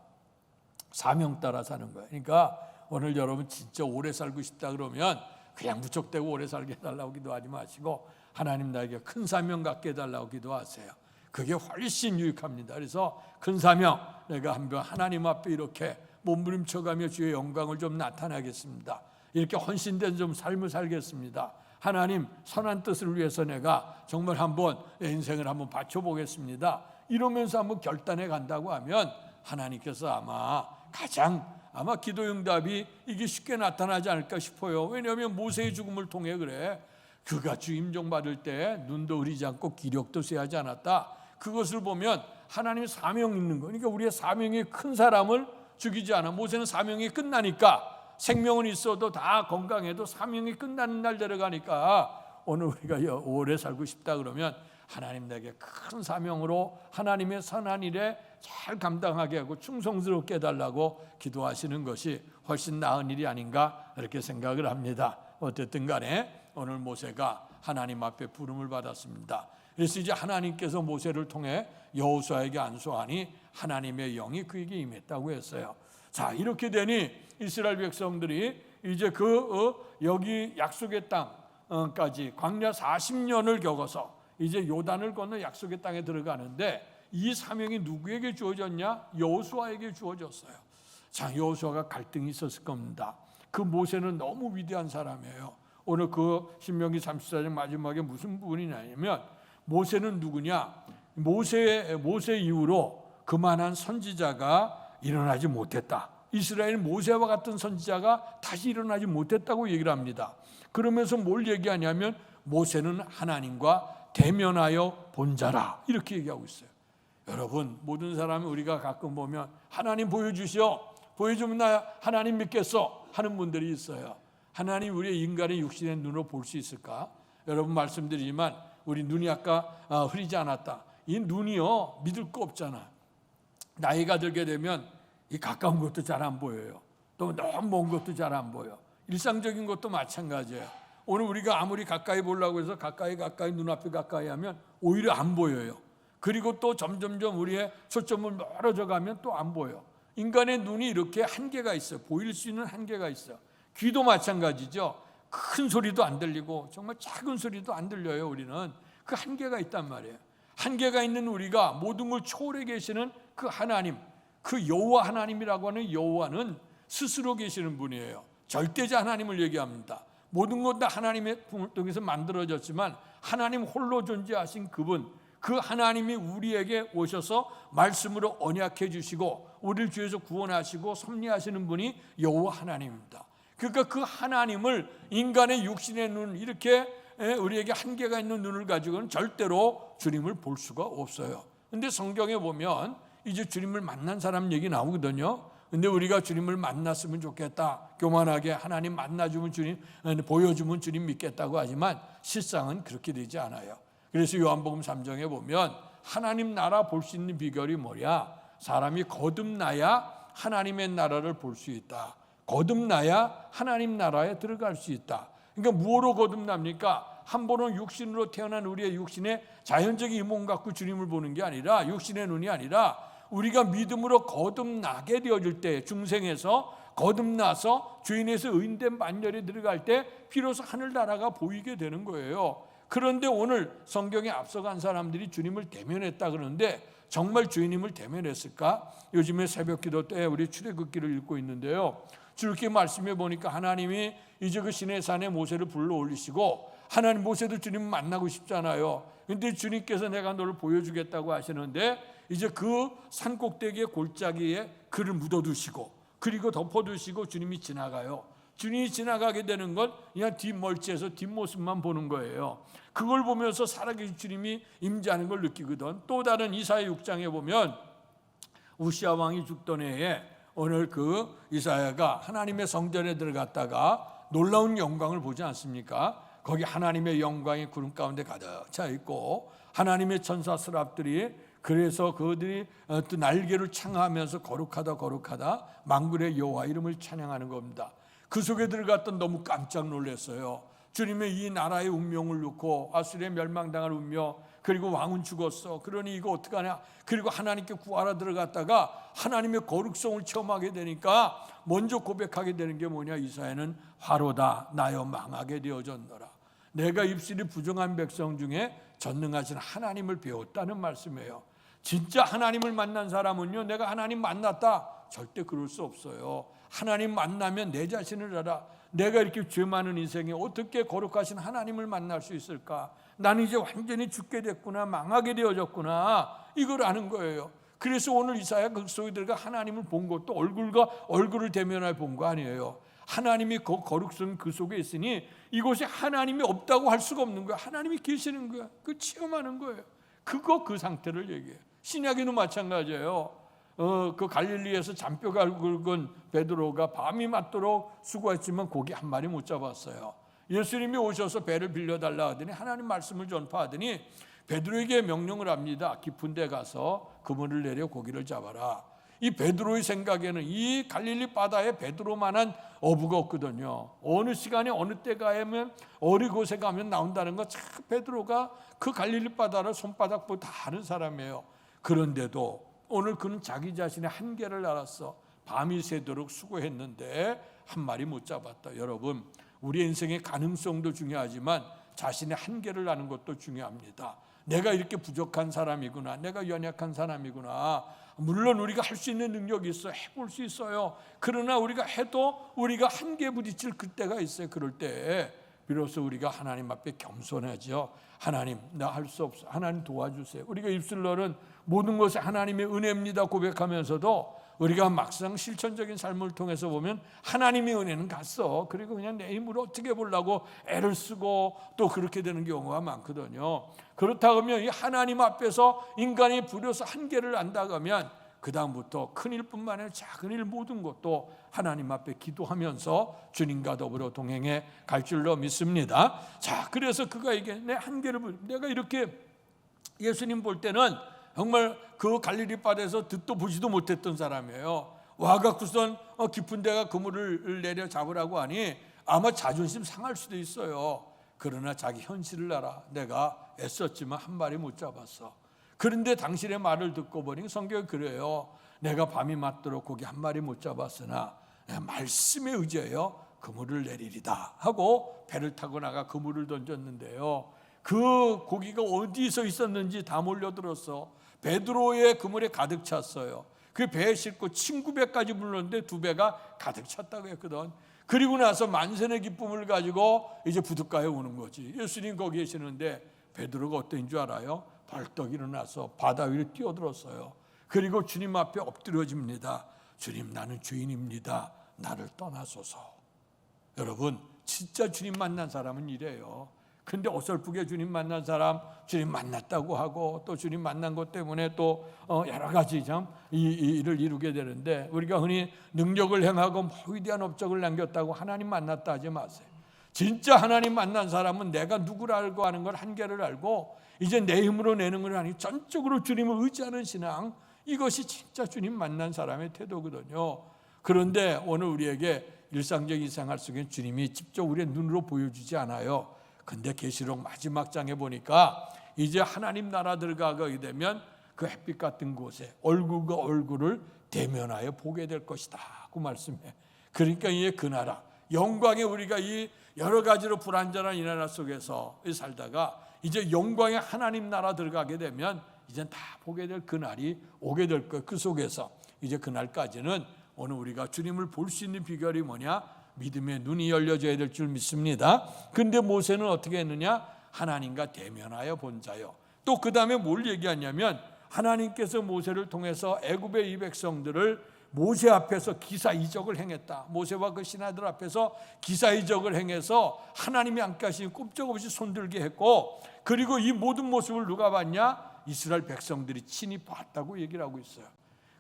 Speaker 1: 사명 따라 사는 거예요. 그러니까 오늘 여러분 진짜 오래 살고 싶다 그러면 그냥 무척대고 오래 살게 해달라고 기도하지 마시고 하나님 나에게 큰 사명 갖게 해달라고 기도하세요. 그게 훨씬 유익합니다. 그래서 큰 사명, 내가 한번 하나님 앞에 이렇게 몸부림쳐가며 주의 영광을 좀 나타나겠습니다. 이렇게 헌신된 좀 삶을 살겠습니다. 하나님 선한 뜻을 위해서 내가 정말 한번 내 인생을 한번 바쳐보겠습니다. 이러면서 한번 결단해 간다고 하면 하나님께서 아마 기도 응답이 이게 쉽게 나타나지 않을까 싶어요. 왜냐하면 모세의 죽음을 통해 그래. 그가 주 임종 받을 때 눈도 흐리지 않고 기력도 쇠하지 않았다. 그것을 보면 하나님의 사명이 있는 거. 그러니까 우리의 사명이 큰 사람을 죽이지 않아. 모세는 사명이 끝나니까 생명은 있어도 다 건강해도 사명이 끝나는 날 데려가니까 오늘 우리가 오래 살고 싶다 그러면 하나님 내게 큰 사명으로 하나님의 선한 일에 잘 감당하게 하고 충성스럽게 해달라고 기도하시는 것이 훨씬 나은 일이 아닌가 이렇게 생각을 합니다. 어쨌든 간에 오늘 모세가 하나님 앞에 부름을 받았습니다. 그래서 이제 하나님께서 모세를 통해 여호수아에게 안수하니 하나님의 영이 그에게 임했다고 했어요. 자, 이렇게 되니 이스라엘 백성들이 이제 여기 약속의 땅까지 광야 40년을 겪어서 이제 요단을 건너 약속의 땅에 들어가는데 이 사명이 누구에게 주어졌냐? 여호수아에게 주어졌어요. 자, 여호수아가 갈등이 있었을 겁니다. 그 모세는 너무 위대한 사람이에요. 오늘 그 신명기 34장 마지막에 무슨 부분이냐면 모세는 누구냐? 모세 이후로 그만한 선지자가 일어나지 못했다. 이스라엘 모세와 같은 선지자가 다시 일어나지 못했다고 얘기를 합니다. 그러면서 뭘 얘기하냐면 모세는 하나님과 대면하여 본 자라 이렇게 얘기하고 있어요. 여러분, 모든 사람이 우리가 가끔 보면 하나님 보여주시오, 보여주면 나 하나님 믿겠어 하는 분들이 있어요. 하나님 우리의 인간의 육신의 눈으로 볼 수 있을까? 여러분, 말씀드리지만 우리 눈이 아까 흐리지 않았다. 이 눈이요, 믿을 거 없잖아. 나이가 들게 되면 이 가까운 것도 잘 안 보여요. 또 너무 먼 것도 잘 안 보여. 일상적인 것도 마찬가지예요. 오늘 우리가 아무리 가까이 보려고 해서 가까이 눈앞에 가까이 하면 오히려 안 보여요. 그리고 또 점점점 우리의 초점을 멀어져 가면 또 안 보여. 인간의 눈이 이렇게 한계가 있어요. 보일 수 있는 한계가 있어요. 귀도 마찬가지죠. 큰 소리도 안 들리고 정말 작은 소리도 안 들려요. 우리는 그 한계가 있단 말이에요. 한계가 있는 우리가 모든 걸 초월해 계시는 그 하나님, 그 여호와 하나님이라고 하는 여호와는 스스로 계시는 분이에요. 절대자 하나님을 얘기합니다. 모든 것 다 하나님의 품을 통해서 만들어졌지만 하나님 홀로 존재하신 그분, 그 하나님이 우리에게 오셔서 말씀으로 언약해 주시고 우리를 죄에서 구원하시고 섭리하시는 분이 여호와 하나님입니다. 그러니까 그 하나님을 인간의 육신의 눈, 이렇게 우리에게 한계가 있는 눈을 가지고는 절대로 주님을 볼 수가 없어요. 근데 성경에 보면 이제 주님을 만난 사람 얘기 나오거든요. 근데 우리가 주님을 만났으면 좋겠다, 교만하게 하나님 만나주면 주님, 보여주면 주님 믿겠다고 하지만 실상은 그렇게 되지 않아요. 그래서 요한복음 3장에 보면 하나님 나라 볼 수 있는 비결이 뭐냐? 사람이 거듭나야 하나님의 나라를 볼 수 있다. 거듭나야 하나님 나라에 들어갈 수 있다. 그러니까 무엇으로 거듭납니까? 한 번은 육신으로 태어난 우리의 육신의 자연적인 이 몸 갖고 주님을 보는 게 아니라, 육신의 눈이 아니라 우리가 믿음으로 거듭나게 되어질 때, 중생에서 거듭나서 죄인에서 의인된 만열에 들어갈 때 비로소 하늘나라가 보이게 되는 거예요. 그런데 오늘 성경에 앞서간 사람들이 주님을 대면했다 그러는데 정말 주님을 대면했을까? 요즘에 새벽기도 때 우리 출애굽기를 읽고 있는데요, 출애굽기 말씀에 보니까 하나님이 이제 그 시내산에 모세를 불러 올리시고, 하나님 모세도 주님 만나고 싶잖아요. 근데 주님께서 내가 너를 보여주겠다고 하시는데 이제 그 산꼭대기의 골짜기에 그를 묻어두시고 그리고 덮어두시고 주님이 지나가요. 주님이 지나가게 되는 건 그냥 뒷멀찌에서 뒷모습만 보는 거예요. 그걸 보면서 살아계신 주님이 임재하는 걸 느끼거든. 또 다른 이사야 6장에 보면 우시아 왕이 죽던 해에 오늘 그 이사야가 하나님의 성전에 들어갔다가 놀라운 영광을 보지 않습니까? 거기 하나님의 영광이 구름 가운데 가득 차 있고 하나님의 천사 스랍들이, 그래서 그들이 또 날개를 창하면서 거룩하다 만군의 여호와 이름을 찬양하는 겁니다. 그 속에 들어갔던 너무 깜짝 놀랐어요. 주님의 이 나라의 운명을 놓고 아수리에 멸망당할 운명, 그리고 왕은 죽었어, 그러니 이거 어떡하냐, 그리고 하나님께 구하러 들어갔다가 하나님의 거룩성을 체험하게 되니까 먼저 고백하게 되는 게 뭐냐? 이사야는 화로다 나여 망하게 되어졌노라. 내가 입술이 부정한 백성 중에 전능하신 하나님을 배웠다는 말씀이에요. 진짜 하나님을 만난 사람은요, 내가 하나님 만났다, 절대 그럴 수 없어요. 하나님 만나면 내 자신을 알아. 내가 이렇게 죄 많은 인생에 어떻게 거룩하신 하나님을 만날 수 있을까? 나는 이제 완전히 죽게 됐구나, 망하게 되어졌구나, 이걸 아는 거예요. 그래서 오늘 이사야 그 속에 들어가 하나님을 본 것도 얼굴과 얼굴을 대면해 본 거 아니에요. 하나님이 그 거룩성 그 속에 있으니 이곳에 하나님이 없다고 할 수가 없는 거야. 하나님이 계시는 거야. 그 체험하는 거예요. 그 상태를 얘기해요. 신약에도 마찬가지예요. 그 갈릴리에서 잔뼈가 굵은 베드로가 밤이 맞도록 수고했지만 고기 한 마리 못 잡았어요. 예수님이 오셔서 배를 빌려달라 하더니 하나님 말씀을 전파하더니 베드로에게 명령을 합니다. 깊은 데 가서 그물을 내려 고기를 잡아라. 이 베드로의 생각에는 이 갈릴리 바다에 베드로만한 어부가 없거든요. 어느 시간에 어느 때 가면 어느 곳에 가면 나온다는 거, 참 베드로가 그 갈릴리 바다를 손바닥보다 다 아는 사람이에요. 그런데도 오늘 그는 자기 자신의 한계를 알았어. 밤이 새도록 수고했는데 한 마리 못 잡았다. 여러분, 우리 인생의 가능성도 중요하지만 자신의 한계를 아는 것도 중요합니다. 내가 이렇게 부족한 사람이구나, 내가 연약한 사람이구나. 물론 우리가 할 수 있는 능력이 있어, 해볼 수 있어요. 그러나 우리가 해도 우리가 한계에 부딪힐 그때가 있어요. 그럴 때 비로소 우리가 하나님 앞에 겸손하죠. 하나님, 나 할 수 없어, 하나님 도와주세요. 우리가 입술로는 모든 것이 하나님의 은혜입니다 고백하면서도 우리가 막상 실천적인 삶을 통해서 보면 하나님의 은혜는 갔어. 그리고 그냥 내 힘으로 어떻게 보려고 애를 쓰고 또 그렇게 되는 경우가 많거든요. 그렇다 하면 이 하나님 앞에서 인간이 부려서 한계를 안다 하면 그 다음부터 큰일뿐만 아니라 작은 일 모든 것도 하나님 앞에 기도하면서 주님과 더불어 동행해 갈 줄로 믿습니다. 자, 그래서 그가 이게 내 한계를, 내가 이렇게 예수님 볼 때는 정말 그 갈릴리 바다에서 듣도 보지도 못했던 사람이에요. 와갖고선 깊은 데가 그물을 내려 잡으라고 하니 아마 자존심 상할 수도 있어요. 그러나 자기 현실을 알아. 내가 애썼지만 한 마리 못 잡았어. 그런데 당신의 말을 듣고 보니 성경이 그래요. 내가 밤이 맞도록 고기 한 마리 못 잡았으나 말씀에 의지하여 그물을 내리리다 하고 배를 타고 나가 그물을 던졌는데요. 그 고기가 어디서 있었는지 다 몰려들었어. 베드로의 그물에 가득 찼어요. 그 배에 싣고 친구 배까지 불렀는데 두 배가 가득 찼다고 했거든. 그리고 나서 만선의 기쁨을 가지고 이제 부둣가에 오는 거지. 예수님 거기 계시는데 베드로가 어떤 줄 알아요? 벌떡 일어나서 바다 위로 뛰어들었어요. 그리고 주님 앞에 엎드려집니다. 주님, 나는 죄인입니다. 나를 떠나소서. 여러분, 진짜 주님 만난 사람은 이래요. 근데 어설프게 주님 만난 사람, 주님 만났다고 하고 또 주님 만난 것 때문에 또 여러 가지 참 일을 이루게 되는데, 우리가 흔히 능력을 행하고 위대한 업적을 남겼다고 하나님 만났다 하지 마세요. 진짜 하나님 만난 사람은 내가 누구를 알고 하는 걸 한계를 알고 이제 내 힘으로 내는 걸 아니고 전적으로 주님을 의지하는 신앙, 이것이 진짜 주님 만난 사람의 태도거든요. 그런데 오늘 우리에게 일상적인 생활 속에 주님이 직접 우리의 눈으로 보여주지 않아요. 근데 계시록 마지막 장에 보니까 이제 하나님 나라 들어가게 되면 그 햇빛 같은 곳에 얼굴과 얼굴을 대면하여 보게 될 것이다 그 말씀해. 그러니까 이제 그 나라 영광의, 우리가 이 여러 가지로 불완전한 이 나라 속에서 살다가 이제 영광의 하나님 나라 들어가게 되면 이제 다 보게 될 그 날이 오게 될 거예요. 그 속에서 이제 그 날까지는 오늘 우리가 주님을 볼 수 있는 비결이 뭐냐? 믿음의 눈이 열려져야 될 줄 믿습니다. 근데 모세는 어떻게 했느냐? 하나님과 대면하여 본 자요. 또 그 다음에 뭘 얘기하냐면 하나님께서 모세를 통해서 애굽의 이 백성들을 모세 앞에서 기사이적을 행했다. 모세와 그 신하들 앞에서 기사이적을 행해서 하나님이 함께 하시니 꼼짝없이 손들게 했고, 그리고 이 모든 모습을 누가 봤냐? 이스라엘 백성들이 친히 봤다고 얘기를 하고 있어요.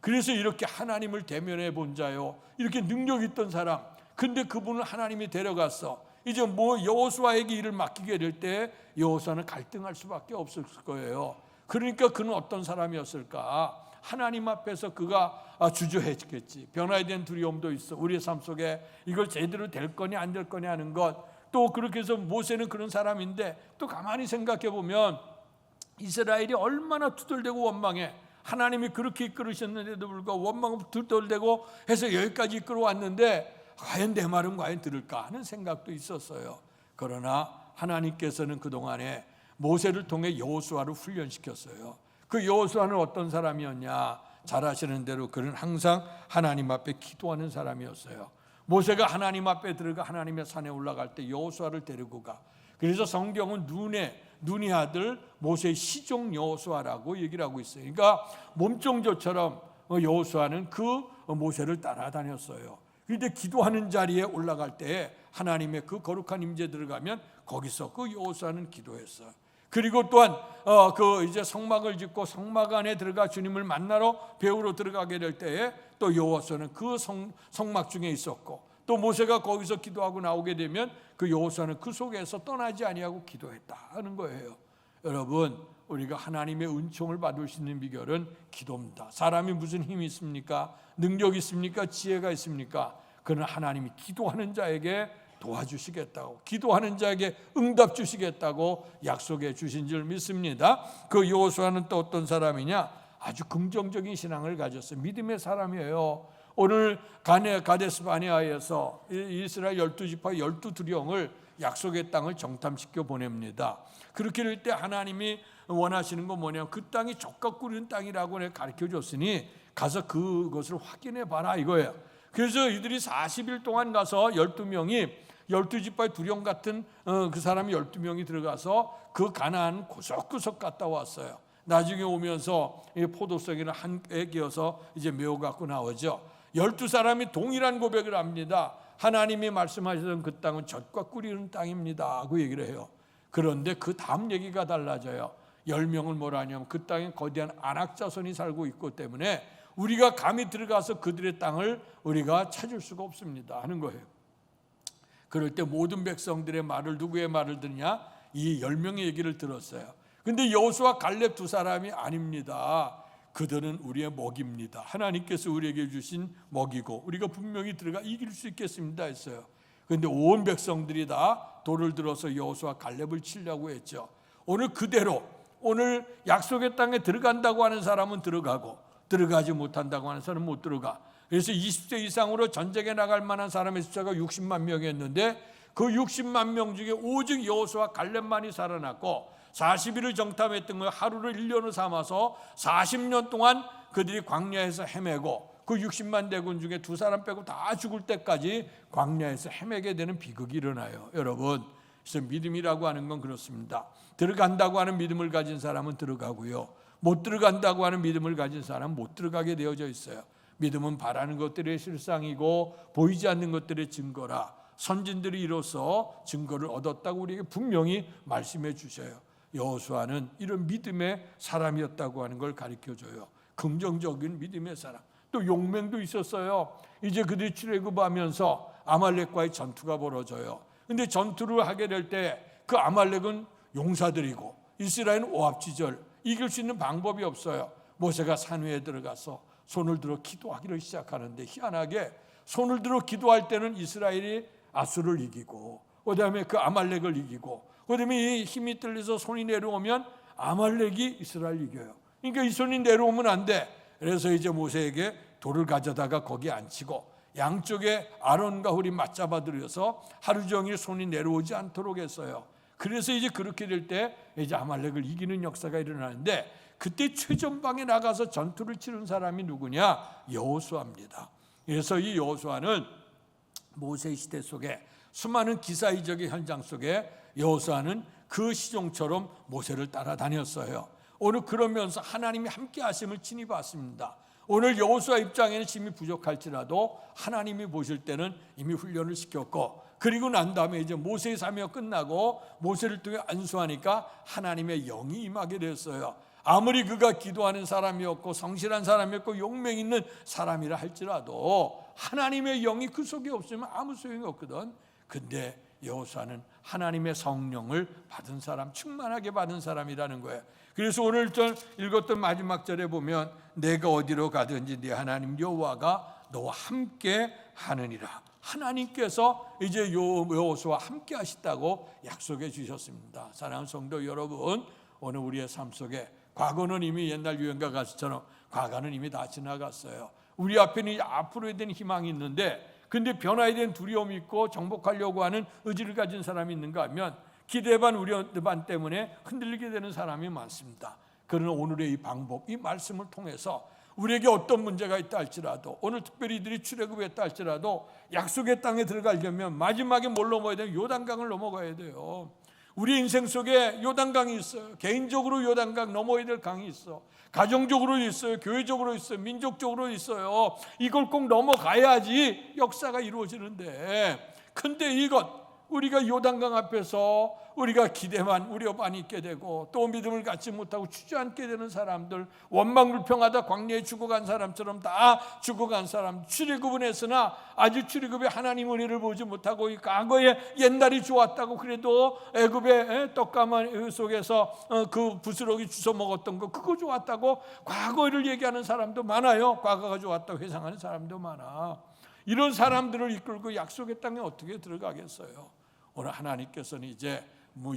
Speaker 1: 그래서 이렇게 하나님을 대면해 본 자요, 이렇게 능력 있던 사람, 근데 그분을 하나님이 데려갔어. 이제 뭐 여호수아에게 일을 맡기게 될 때 여호수아는 갈등할 수밖에 없을 거예요. 그러니까 그는 어떤 사람이었을까? 하나님 앞에서 그가 주저했겠지. 변화에 대한 두려움도 있어. 우리의 삶 속에 이걸 제대로 될 거냐 안 될 거냐 하는 것. 또 그렇게 해서 모세는 그런 사람인데 또 가만히 생각해 보면 이스라엘이 얼마나 투덜대고 원망해. 하나님이 그렇게 이끌으셨는데도 불구하고 원망하고 투덜대고 해서 여기까지 이끌어왔는데 과연 내 말은 과연 들을까 하는 생각도 있었어요. 그러나 하나님께서는 그동안에 모세를 통해 여호수아를 훈련시켰어요. 그 여호수아는 어떤 사람이었냐? 잘 아시는 대로 그는 항상 하나님 앞에 기도하는 사람이었어요. 모세가 하나님 앞에 들어가 하나님의 산에 올라갈 때 여호수아를 데리고 가. 그래서 성경은 눈의 아들 모세의 시종 여호수아라고 얘기를 하고 있어요. 그러니까 몸종조처럼 여호수아는 그 모세를 따라다녔어요. 그런데 기도하는 자리에 올라갈 때 하나님의 그 거룩한 임재 들어가면 거기서 그 여호수아는 기도했어요. 그리고 또한 그 이제 성막을 짓고 성막 안에 들어가 주님을 만나러 배우러 들어가게 될 때에 또 여호수아는 그 성막 중에 있었고, 또 모세가 거기서 기도하고 나오게 되면 그 여호수아는 그 속에서 떠나지 아니하고 기도했다 하는 거예요. 여러분, 우리가 하나님의 은총을 받을 수 있는 비결은 기도입니다. 사람이 무슨 힘이 있습니까? 능력이 있습니까? 지혜가 있습니까? 그는 하나님이 기도하는 자에게 도와주시겠다고, 기도하는 자에게 응답 주시겠다고 약속해 주신 줄 믿습니다. 그 여호수아는 또 어떤 사람이냐? 아주 긍정적인 신앙을 가졌어요. 믿음의 사람이에요. 오늘 가데스 바네아에서 이스라엘 12지파 12두령을 약속의 땅을 정탐시켜 보냅니다. 그렇게 될 때 하나님이 원하시는 건 뭐냐면 그 땅이 족각 꾸리는 땅이라고 내가 가르쳐줬으니 가서 그것을 확인해 봐라 이거예요. 그래서 이들이 40일 동안 가서 12명이 12지파의 두령 같은 그 사람이 12명이 들어가서 그 가나안 구석구석 갔다 왔어요. 나중에 오면서 이 포도송이를 한 개 끼어서 이제 메워 갖고 나오죠. 12사람이 동일한 고백을 합니다. 하나님이 말씀하시던 그 땅은 젖과 꿀이 흐르는 땅입니다 하고 얘기를 해요. 그런데 그 다음 얘기가 달라져요. 10명을 뭐라 하냐면 그 땅에 거대한 안악자손이 살고 있기 때문에 우리가 감히 들어가서 그들의 땅을 우리가 찾을 수가 없습니다 하는 거예요. 그럴 때 모든 백성들의 말을, 누구의 말을 듣냐? 이 10명의 얘기를 들었어요. 근데 여호수아 갈렙 두 사람이 아닙니다. 그들은 우리의 먹입니다. 하나님께서 우리에게 주신 먹이고 우리가 분명히 들어가 이길 수 있겠습니다 했어요. 그런데 온 백성들이 다 돌을 들어서 여호수아 갈렙을 치려고 했죠. 오늘 그대로 오늘 약속의 땅에 들어간다고 하는 사람은 들어가고 들어가지 못한다고 하는 사람은 못 들어가. 그래서 20세 이상으로 전쟁에 나갈 만한 사람의 숫자가 60만 명이었는데 그 60만 명 중에 오직 여호수아 갈렙만이 살아났고 40일을 정탐했던 걸 하루를 1년으로 삼아서 40년 동안 그들이 광야에서 헤매고 그 60만 대군 중에 두 사람 빼고 다 죽을 때까지 광야에서 헤매게 되는 비극이 일어나요. 여러분, 그래서 믿음이라고 하는 건 그렇습니다. 들어간다고 하는 믿음을 가진 사람은 들어가고요, 못 들어간다고 하는 믿음을 가진 사람은 못 들어가게 되어져 있어요. 믿음은 바라는 것들의 실상이고 보이지 않는 것들의 증거라. 선진들이 이로써 증거를 얻었다고 우리에게 분명히 말씀해 주셔요. 여호수아는 이런 믿음의 사람이었다고 하는 걸 가르쳐줘요. 긍정적인 믿음의 사람. 또 용맹도 있었어요. 이제 그들이 출애굽하면서 아말렉과의 전투가 벌어져요. 근데 전투를 하게 될 때 그 아말렉은 용사들이고 이스라엘은 오합지졸, 이길 수 있는 방법이 없어요. 모세가 산 위에 들어가서 손을 들어 기도하기를 시작하는데 희한하게 손을 들어 기도할 때는 이스라엘이 아수를 이기고 그다음에 그 아말렉을 이기고 그다음에 이 힘이 떨려서 손이 내려오면 아말렉이 이스라엘 이겨요. 그러니까 이 손이 내려오면 안 돼. 그래서 이제 모세에게 돌을 가져다가 거기 앉히고 양쪽에 아론과 훌이 맞잡아 들여서 하루 종일 손이 내려오지 않도록 했어요. 그래서 이제 그렇게 될 때 이제 아말렉을 이기는 역사가 일어나는데 그때 최전방에 나가서 전투를 치른 사람이 누구냐? 여호수아입니다. 그래서 이 여호수아는 모세 시대 속에 수많은 기사이적인 현장 속에 여호수아는 그 시종처럼 모세를 따라다녔어요. 오늘 그러면서 하나님이 함께 하심을 친히 봤습니다. 오늘 여호수아 입장에는 힘이 부족할지라도 하나님이 보실 때는 이미 훈련을 시켰고 그리고 난 다음에 이제 모세의 사명이 끝나고 모세를 통해 안수하니까 하나님의 영이 임하게 됐어요. 아무리 그가 기도하는 사람이었고 성실한 사람이었고 용맹 있는 사람이라 할지라도 하나님의 영이 그 속에 없으면 아무 소용이 없거든. 근데 여호수아는 하나님의 성령을 받은 사람, 충만하게 받은 사람이라는 거예요. 그래서 오늘 전 읽었던 마지막 절에 보면 내가 어디로 가든지 네 하나님 여호와가 너와 함께 하느니라. 하나님께서 이제 여호수아와 함께 하시다고 약속해 주셨습니다. 사랑하는 성도 여러분, 오늘 우리의 삶 속에 과거는 이미 옛날 유행가 가수처럼 과거는 이미 다 지나갔어요. 우리 앞에는 앞으로에 대한 희망이 있는데 근데 변화에 대한 두려움이 있고 정복하려고 하는 의지를 가진 사람이 있는가 하면 기대 반 우려 반 때문에 흔들리게 되는 사람이 많습니다. 그러나 오늘의 이 방법, 이 말씀을 통해서 우리에게 어떤 문제가 있다 할지라도 오늘 특별히 이들이 출애굽했다 할지라도 약속의 땅에 들어가려면 마지막에 뭘 넘어야 돼요? 요단강을 넘어가야 돼요. 우리 인생 속에 요단강이 있어요. 개인적으로 요단강 넘어야 될 강이 있어. 가정적으로 있어요. 교회적으로 있어요. 민족적으로 있어요. 이걸 꼭 넘어가야지 역사가 이루어지는데 근데 이것 우리가 요단강 앞에서 우리가 기대만 우려만 있게 되고 또 믿음을 갖지 못하고 주저앉게 되는 사람들, 원망불평하다 광야에 죽어간 사람처럼 다 죽어간 사람, 출애굽은 했으나 아직 출애굽에 하나님 은혜를 보지 못하고 과거에 옛날이 좋았다고 그래도 애굽의 떡가마 속에서 그 부스러기 주워 먹었던 거 그거 좋았다고 과거를 얘기하는 사람도 많아요. 과거가 좋았다고 회상하는 사람도 많아. 이런 사람들을 이끌고 약속의 땅에 어떻게 들어가겠어요? 오늘 하나님께서는 이제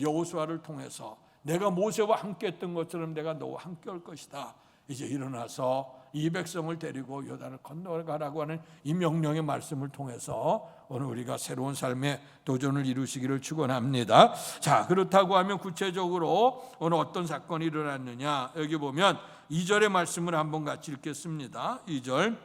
Speaker 1: 여호수아를 통해서 내가 모세와 함께 했던 것처럼 내가 너와 함께 할 것이다. 이제 일어나서 이 백성을 데리고 요단을 건너가라고 하는 이 명령의 말씀을 통해서 오늘 우리가 새로운 삶의 도전을 이루시기를 축원합니다. 자, 그렇다고 하면 구체적으로 오늘 어떤 사건이 일어났느냐? 여기 보면 2절의 말씀을 한번 같이 읽겠습니다. 2절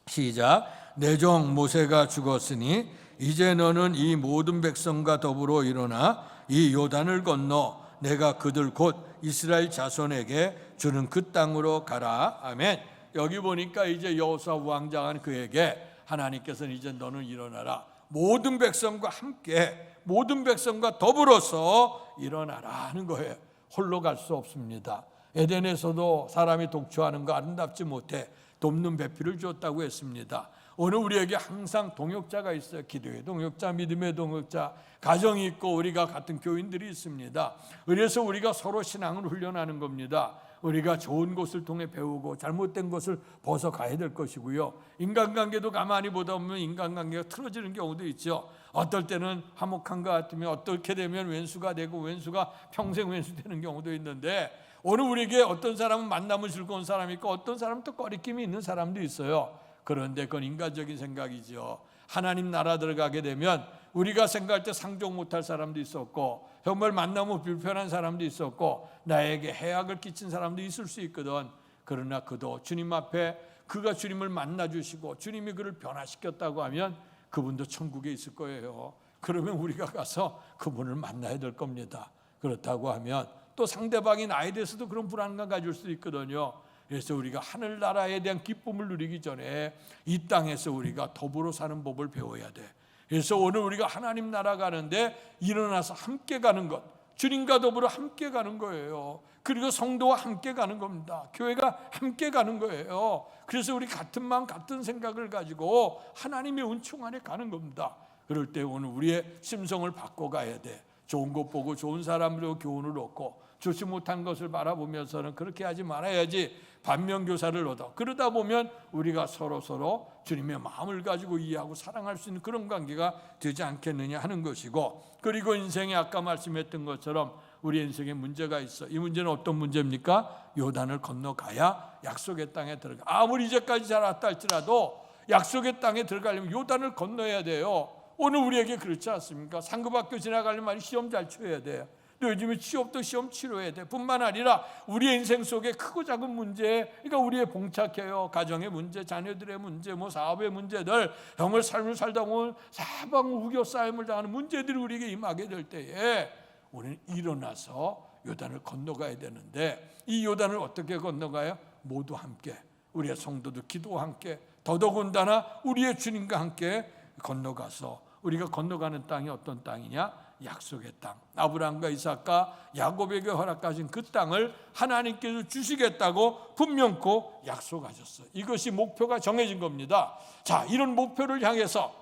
Speaker 1: 시작. 내 종 모세가 죽었으니 이제 너는 이 모든 백성과 더불어 일어나 이 요단을 건너 내가 그들 곧 이스라엘 자손에게 주는 그 땅으로 가라. 아멘. 여기 보니까 이제 여호수아 왕장한 그에게 하나님께서는 이제 너는 일어나라. 모든 백성과 함께 모든 백성과 더불어서 일어나라 하는 거예요. 홀로 갈 수 없습니다. 에덴에서도 사람이 독초하는 거 아름답지 못해 돕는 배필을 줬다고 했습니다. 오늘 우리에게 항상 동역자가 있어요. 기도의 동역자, 믿음의 동역자, 가정이 있고 우리가 같은 교인들이 있습니다. 그래서 우리가 서로 신앙을 훈련하는 겁니다. 우리가 좋은 것을 통해 배우고 잘못된 것을 벗어가야 될 것이고요. 인간관계도 가만히 보다 보면 인간관계가 틀어지는 경우도 있죠. 어떨 때는 화목한 것 같으면 어떻게 되면 왼수가 되고 왼수가 평생 왼수 되는 경우도 있는데, 오늘 우리에게 어떤 사람은 만나면 즐거운 사람이 있고 어떤 사람은 또 꺼리낌이 있는 사람도 있어요. 그런데 그건 인간적인 생각이죠. 하나님 나라 들어가게 되면 우리가 생각할 때 상종 못할 사람도 있었고 정말 만나면 불편한 사람도 있었고 나에게 해악을 끼친 사람도 있을 수 있거든. 그러나 그도 주님 앞에 그가 주님을 만나주시고 주님이 그를 변화시켰다고 하면 그분도 천국에 있을 거예요. 그러면 우리가 가서 그분을 만나야 될 겁니다. 그렇다고 하면 또 상대방이 나에 대해서도 그런 불안감 가질 수 있거든요. 그래서 우리가 하늘나라에 대한 기쁨을 누리기 전에 이 땅에서 우리가 더불어 사는 법을 배워야 돼. 그래서 오늘 우리가 하나님 나라 가는데 일어나서 함께 가는 것, 주님과 더불어 함께 가는 거예요. 그리고 성도와 함께 가는 겁니다. 교회가 함께 가는 거예요. 그래서 우리 같은 마음 같은 생각을 가지고 하나님의 은총 안에 가는 겁니다. 그럴 때 오늘 우리의 심성을 바꿔가야 돼. 좋은 것 보고 좋은 사람으로 교훈을 얻고 좋지 못한 것을 바라보면서는 그렇게 하지 말아야지. 반면교사를 얻어. 그러다 보면 우리가 서로 주님의 마음을 가지고 이해하고 사랑할 수 있는 그런 관계가 되지 않겠느냐 하는 것이고, 그리고 인생에 아까 말씀했던 것처럼 우리 인생에 문제가 있어. 이 문제는 어떤 문제입니까? 요단을 건너가야 약속의 땅에 들어가. 아무리 이제까지 잘 왔다 할지라도 약속의 땅에 들어가려면 요단을 건너야 돼요. 오늘 우리에게 그렇지 않습니까? 상급학교 지나가려면 시험 잘 쳐야 돼요. 요즘에 취업도 시험 치러야 돼. 뿐만 아니라 우리의 인생 속에 크고 작은 문제, 그러니까 우리의 봉착해요. 가정의 문제, 자녀들의 문제, 사업의 문제들, 정말 삶을 살다 보면 사방우겨 싸움을 당하는 문제들이 우리에게 임하게 될 때에 우리는 일어나서 요단을 건너가야 되는데, 이 요단을 어떻게 건너가요? 모두 함께, 우리의 성도들 기도와 함께, 더더군다나 우리의 주님과 함께 건너가서 우리가 건너가는 땅이 어떤 땅이냐? 약속의 땅. 아브라함과 이삭과 야곱에게 허락하신 그 땅을 하나님께서 주시겠다고 분명코 약속하셨어요. 이것이 목표가 정해진 겁니다. 자, 이런 목표를 향해서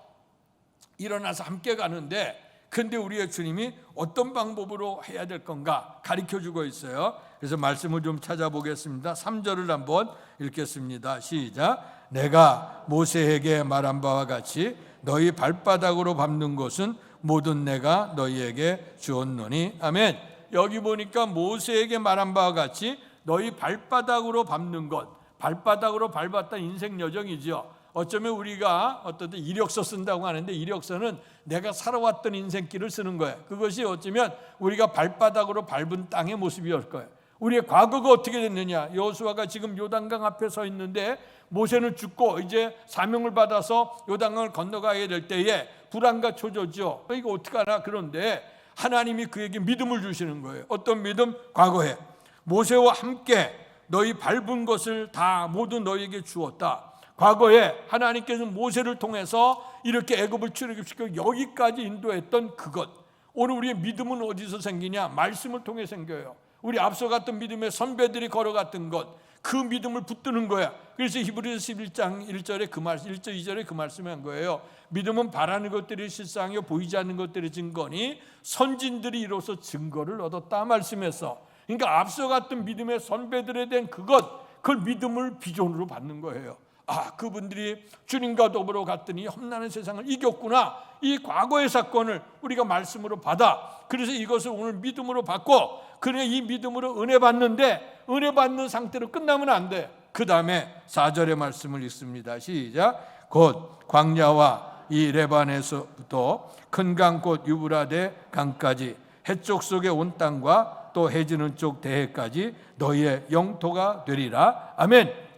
Speaker 1: 일어나서 함께 가는데, 근데 우리의 주님이 어떤 방법으로 해야 될 건가 가르쳐주고 있어요. 그래서 말씀을 좀 찾아보겠습니다. 3절을 한번 읽겠습니다. 시작. 내가 모세에게 말한 바와 같이 너희 발바닥으로 밟는 것은 모든 내가 너희에게 주었노니. 아멘. 여기 보니까 모세에게 말한 바와 같이 너희 발바닥으로 밟는 것, 발바닥으로 밟았던 인생 여정이죠. 어쩌면 우리가 어떤 때 이력서 쓴다고 하는데 이력서는 내가 살아왔던 인생길을 쓰는 거예요. 그것이 어쩌면 우리가 발바닥으로 밟은 땅의 모습이었을 거예요. 우리의 과거가 어떻게 됐느냐. 여호수아가 지금 요단강 앞에 서 있는데 모세는 죽고 이제 사명을 받아서 요단강을 건너가야 될 때에 불안과 초조죠. 이거 어떡하나. 그런데 하나님이 그에게 믿음을 주시는 거예요. 어떤 믿음? 과거에 모세와 함께 너희 밟은 것을 다 모두 너희에게 주었다. 과거에 하나님께서 모세를 통해서 이렇게 애굽을 출애굽시켜 여기까지 인도했던 그것. 오늘 우리의 믿음은 어디서 생기냐? 말씀을 통해 생겨요. 우리 앞서 갔던 믿음의 선배들이 걸어갔던 것, 그 믿음을 붙드는 거야. 그래서 히브리서 11장 1절에 그 말씀, 1절 2절에 그 말씀을 한 거예요. 믿음은 바라는 것들이 실상이요 보이지 않는 것들이 증거니 선진들이 이로써 증거를 얻었다 말씀해서, 그러니까 앞서 갔던 믿음의 선배들에 대한 그걸 믿음을 비전으로 받는 거예요. 아, 그분들이 주님과 더불어 갔더니 험난한 세상을 이겼구나. 이 과거의 사건을 우리가 말씀으로 받아. 그래서 이것을 오늘 믿음으로 받고, 그러니까 이 믿음으로 은혜 받는데 은혜 받는 상태로 끝나면 안 돼. 그 다음에 4절의 말씀을 읽습니다. 시작. 곧 광야와 이 레반에서부터 큰 강 곧 유브라데 강까지 해쪽 속에 온 땅과 또 해지는 쪽 대해까지 너희의 영토가 되리라. 아멘.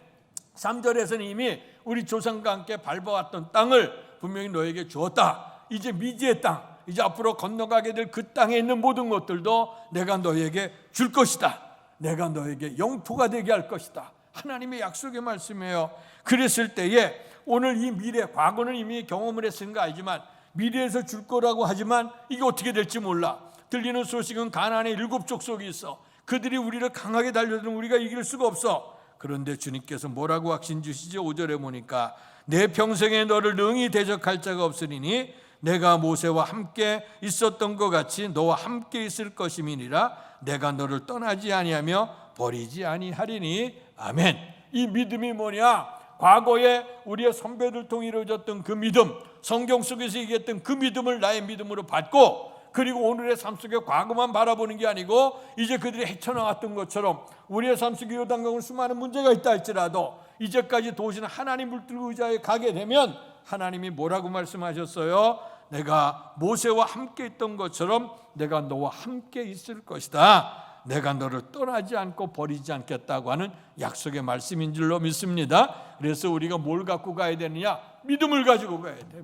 Speaker 1: 3절에서는 이미 우리 조상과 함께 밟아왔던 땅을 분명히 너에게 주었다. 이제 미지의 땅, 이제 앞으로 건너가게 될 그 땅에 있는 모든 것들도 내가 너에게 줄 것이다. 내가 너에게 영토가 되게 할 것이다. 하나님의 약속의 말씀이에요. 그랬을 때에 오늘 이 미래, 과거는 이미 경험을 했으니까 알지만 미래에서 줄 거라고 하지만 이게 어떻게 될지 몰라. 들리는 소식은 가나안의 7 족속이 있어. 그들이 우리를 강하게 달려들면 우리가 이길 수가 없어. 그런데 주님께서 뭐라고 확신 주시죠? 5절에 보니까 내 평생에 너를 능히 대적할 자가 없으리니 내가 모세와 함께 있었던 것 같이 너와 함께 있을 것임이니라. 내가 너를 떠나지 아니하며 버리지 아니하리니. 아멘. 이 믿음이 뭐냐? 과거에 우리의 선배들 통해 이루어졌던 그 믿음, 성경 속에서 얘기했던 그 믿음을 나의 믿음으로 받고, 그리고 오늘의 삶 속에 과거만 바라보는 게 아니고 이제 그들이 헤쳐나왔던 것처럼 우리의 삶 속에 요단강을 수많은 문제가 있다 할지라도 이제까지 도우시는 하나님을 들고 의자에 가게 되면 하나님이 뭐라고 말씀하셨어요? 내가 모세와 함께 있던 것처럼 내가 너와 함께 있을 것이다. 내가 너를 떠나지 않고 버리지 않겠다고 하는 약속의 말씀인 줄로 믿습니다. 그래서 우리가 뭘 갖고 가야 되느냐? 믿음을 가지고 가야 돼.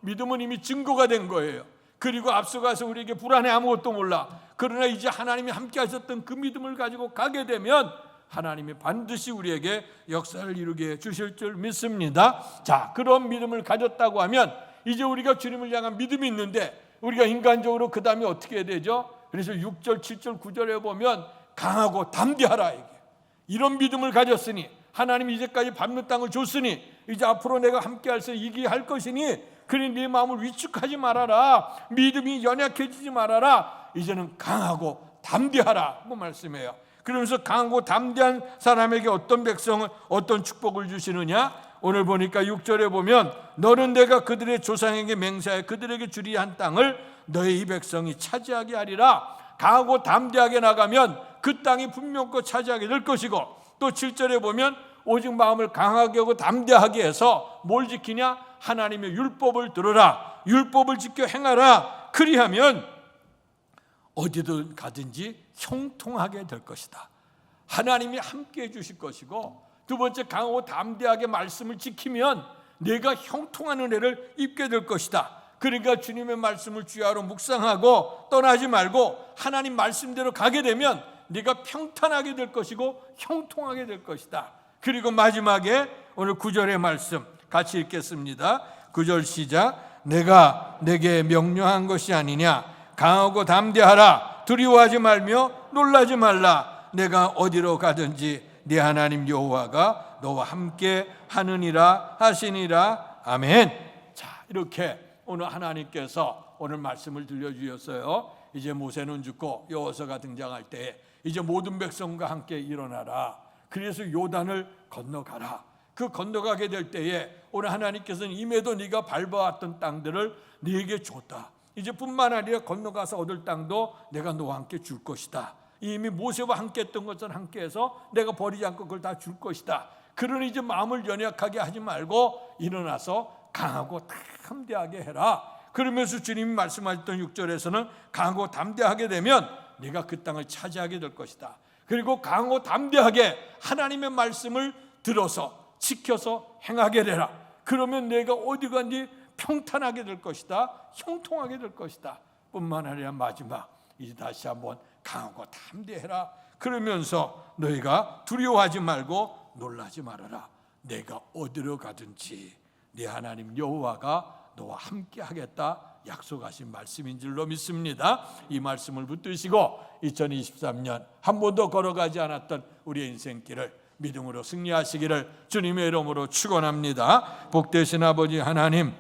Speaker 1: 믿음은 이미 증거가 된 거예요. 그리고 앞서가서 우리에게 불안해 아무것도 몰라. 그러나 이제 하나님이 함께 하셨던 그 믿음을 가지고 가게 되면 하나님이 반드시 우리에게 역사를 이루게 주실 줄 믿습니다. 자, 그런 믿음을 가졌다고 하면 이제 우리가 주님을 향한 믿음이 있는데 우리가 인간적으로 그 다음에 어떻게 해야 되죠? 그래서 6절, 7절, 9절에 보면 강하고 담대하라. 이런 믿음을 가졌으니 하나님이 이제까지 밟는 땅을 줬으니 이제 앞으로 내가 함께 할수 이기게 할 것이니 그러니 네 마음을 위축하지 말아라. 믿음이 연약해지지 말아라. 이제는 강하고 담대하라 그 말씀이에요. 그러면서 강하고 담대한 사람에게 어떤 백성을, 어떤 축복을 주시느냐? 오늘 보니까 6절에 보면 너는 내가 그들의 조상에게 맹세하여 그들에게 주리라 한 땅을 너의 이 백성이 차지하게 하리라. 강하고 담대하게 나가면 그 땅이 분명코 차지하게 될 것이고, 또 7절에 보면 오직 마음을 강하게 하고 담대하게 해서 뭘 지키냐? 하나님의 율법을 들으라. 율법을 지켜 행하라. 그리하면 어디든 가든지 형통하게 될 것이다. 하나님이 함께 해 주실 것이고, 두 번째 강하고 담대하게 말씀을 지키면 내가 형통한 은혜를 입게 될 것이다. 그러니까 주님의 말씀을 주야로 묵상하고 떠나지 말고 하나님 말씀대로 가게 되면 네가 평탄하게 될 것이고 형통하게 될 것이다. 그리고 마지막에 오늘 9절의 말씀 같이 읽겠습니다. 9절 시작. 내가 내게 명령한 것이 아니냐? 강하고 담대하라. 두려워하지 말며 놀라지 말라. 내가 어디로 가든지 네 하나님 여호와가 너와 함께 하느니라 하시니라. 아멘. 자, 이렇게 오늘 하나님께서 오늘 말씀을 들려주셨어요. 이제 모세는 죽고 여호수아가 등장할 때 이제 모든 백성과 함께 일어나라. 그래서 요단을 건너가라. 그 건너가게 될 때에 오늘 하나님께서는 임에도 네가 밟아왔던 땅들을 네게 줬다. 이제 뿐만 아니라 건너가서 얻을 땅도 내가 너와 함께 줄 것이다. 이미 모세와 함께 했던 것처럼 함께해서 내가 버리지 않고 그걸 다 줄 것이다. 그러니 이제 마음을 연약하게 하지 말고 일어나서 강하고 담대하게 해라. 그러면서 주님이 말씀하셨던 6절에서는 강하고 담대하게 되면 네가 그 땅을 차지하게 될 것이다. 그리고 강하고 담대하게 하나님의 말씀을 들어서 지켜서 행하게 되라. 그러면 내가 어디 간지 평탄하게 될 것이다. 형통하게 될 것이다. 뿐만 아니라 마지막 이제 다시 한번 강하고 담대해라. 그러면서 너희가 두려워하지 말고 놀라지 말아라. 내가 어디로 가든지 네 하나님 여호와가 너와 함께 하겠다 약속하신 말씀인 줄로 믿습니다. 이 말씀을 붙드시고 2023년 한 번도 걸어가지 않았던 우리의 인생길을 믿음으로 승리하시기를 주님의 이름으로 축원합니다. 복되신 아버지 하나님,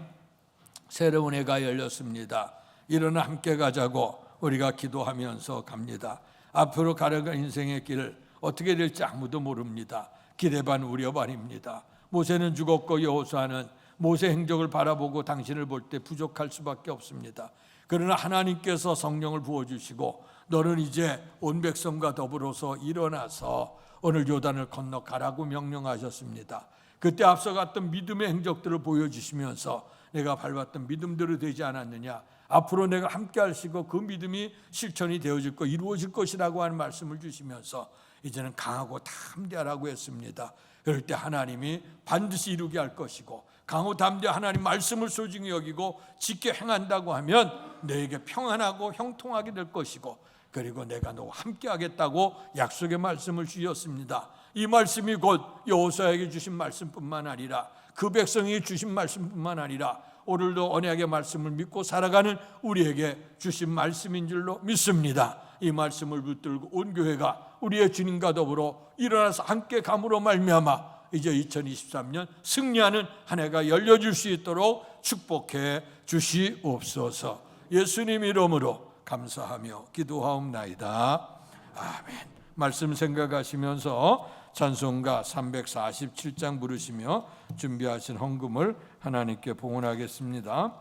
Speaker 1: 새로운 해가 열렸습니다. 일어나 함께 가자고 우리가 기도하면서 갑니다. 앞으로 가려갈 인생의 길을 어떻게 될지 아무도 모릅니다. 기대 반 우려 반입니다. 모세는 죽었고 여호수아는 모세 행적을 바라보고 당신을 볼 때 부족할 수밖에 없습니다. 그러나 하나님께서 성령을 부어주시고 너는 이제 온 백성과 더불어서 일어나서 오늘 요단을 건너가라고 명령하셨습니다. 그때 앞서갔던 믿음의 행적들을 보여주시면서 내가 밟았던 믿음대로 되지 않았느냐, 앞으로 내가 함께 하시고 그 믿음이 실천이 되어질 것, 이루어질 것이라고 하는 말씀을 주시면서 이제는 강하고 담대하라고 했습니다. 그럴 때 하나님이 반드시 이루게 할 것이고 강호 담대 하나님 말씀을 소중히 여기고 지켜 행한다고 하면 너에게 평안하고 형통하게 될 것이고, 그리고 내가 너와 함께 하겠다고 약속의 말씀을 주셨습니다. 이 말씀이 곧 여호수아에게 주신 말씀뿐만 아니라 그 백성에게 주신 말씀뿐만 아니라 오늘도 언약의 말씀을 믿고 살아가는 우리에게 주신 말씀인 줄로 믿습니다. 이 말씀을 붙들고 온 교회가 우리의 주님과 더불어 일어나서 함께 감으로 말미암아 이제 2023년 승리하는 한 해가 열려질 수 있도록 축복해 주시옵소서. 예수님 이름으로 감사하며 기도하옵나이다. 아멘. 말씀 생각하시면서 찬송가 347장 부르시며 준비하신 헌금을 하나님께 봉헌하겠습니다.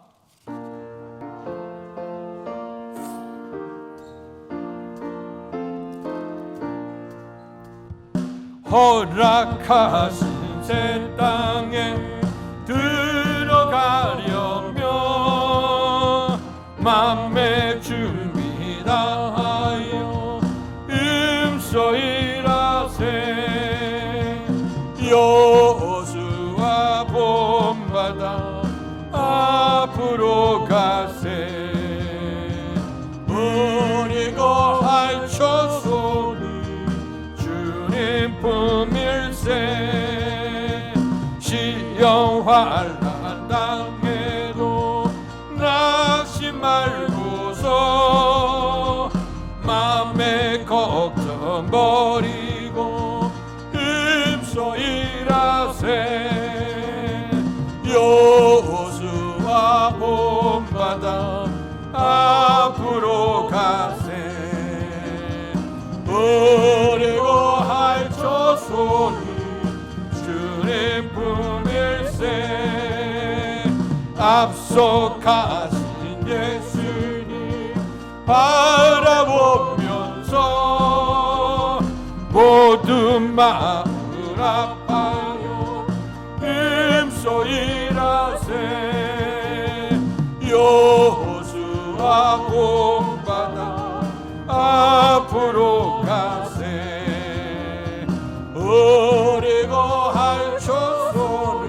Speaker 1: 허락하신 새 땅에 들어가려면 맘에 준비 다하여 음소일하세. 여호수아 본받아 앞으로 가세. 어리고 할초소리 주님 품일세. 시험 환난 당해도 낙심 말고서 맘에 걱정 버리고 음소일하세. 여호수아 본받아 앞으로 가세. 어리고 할초소리 주님 품일세. 앞서 가신 예수님 바라보면서 모든 마음을 아파요 음소일하세. 여호수아 본받아 앞으로 가세. 어리고 할초소는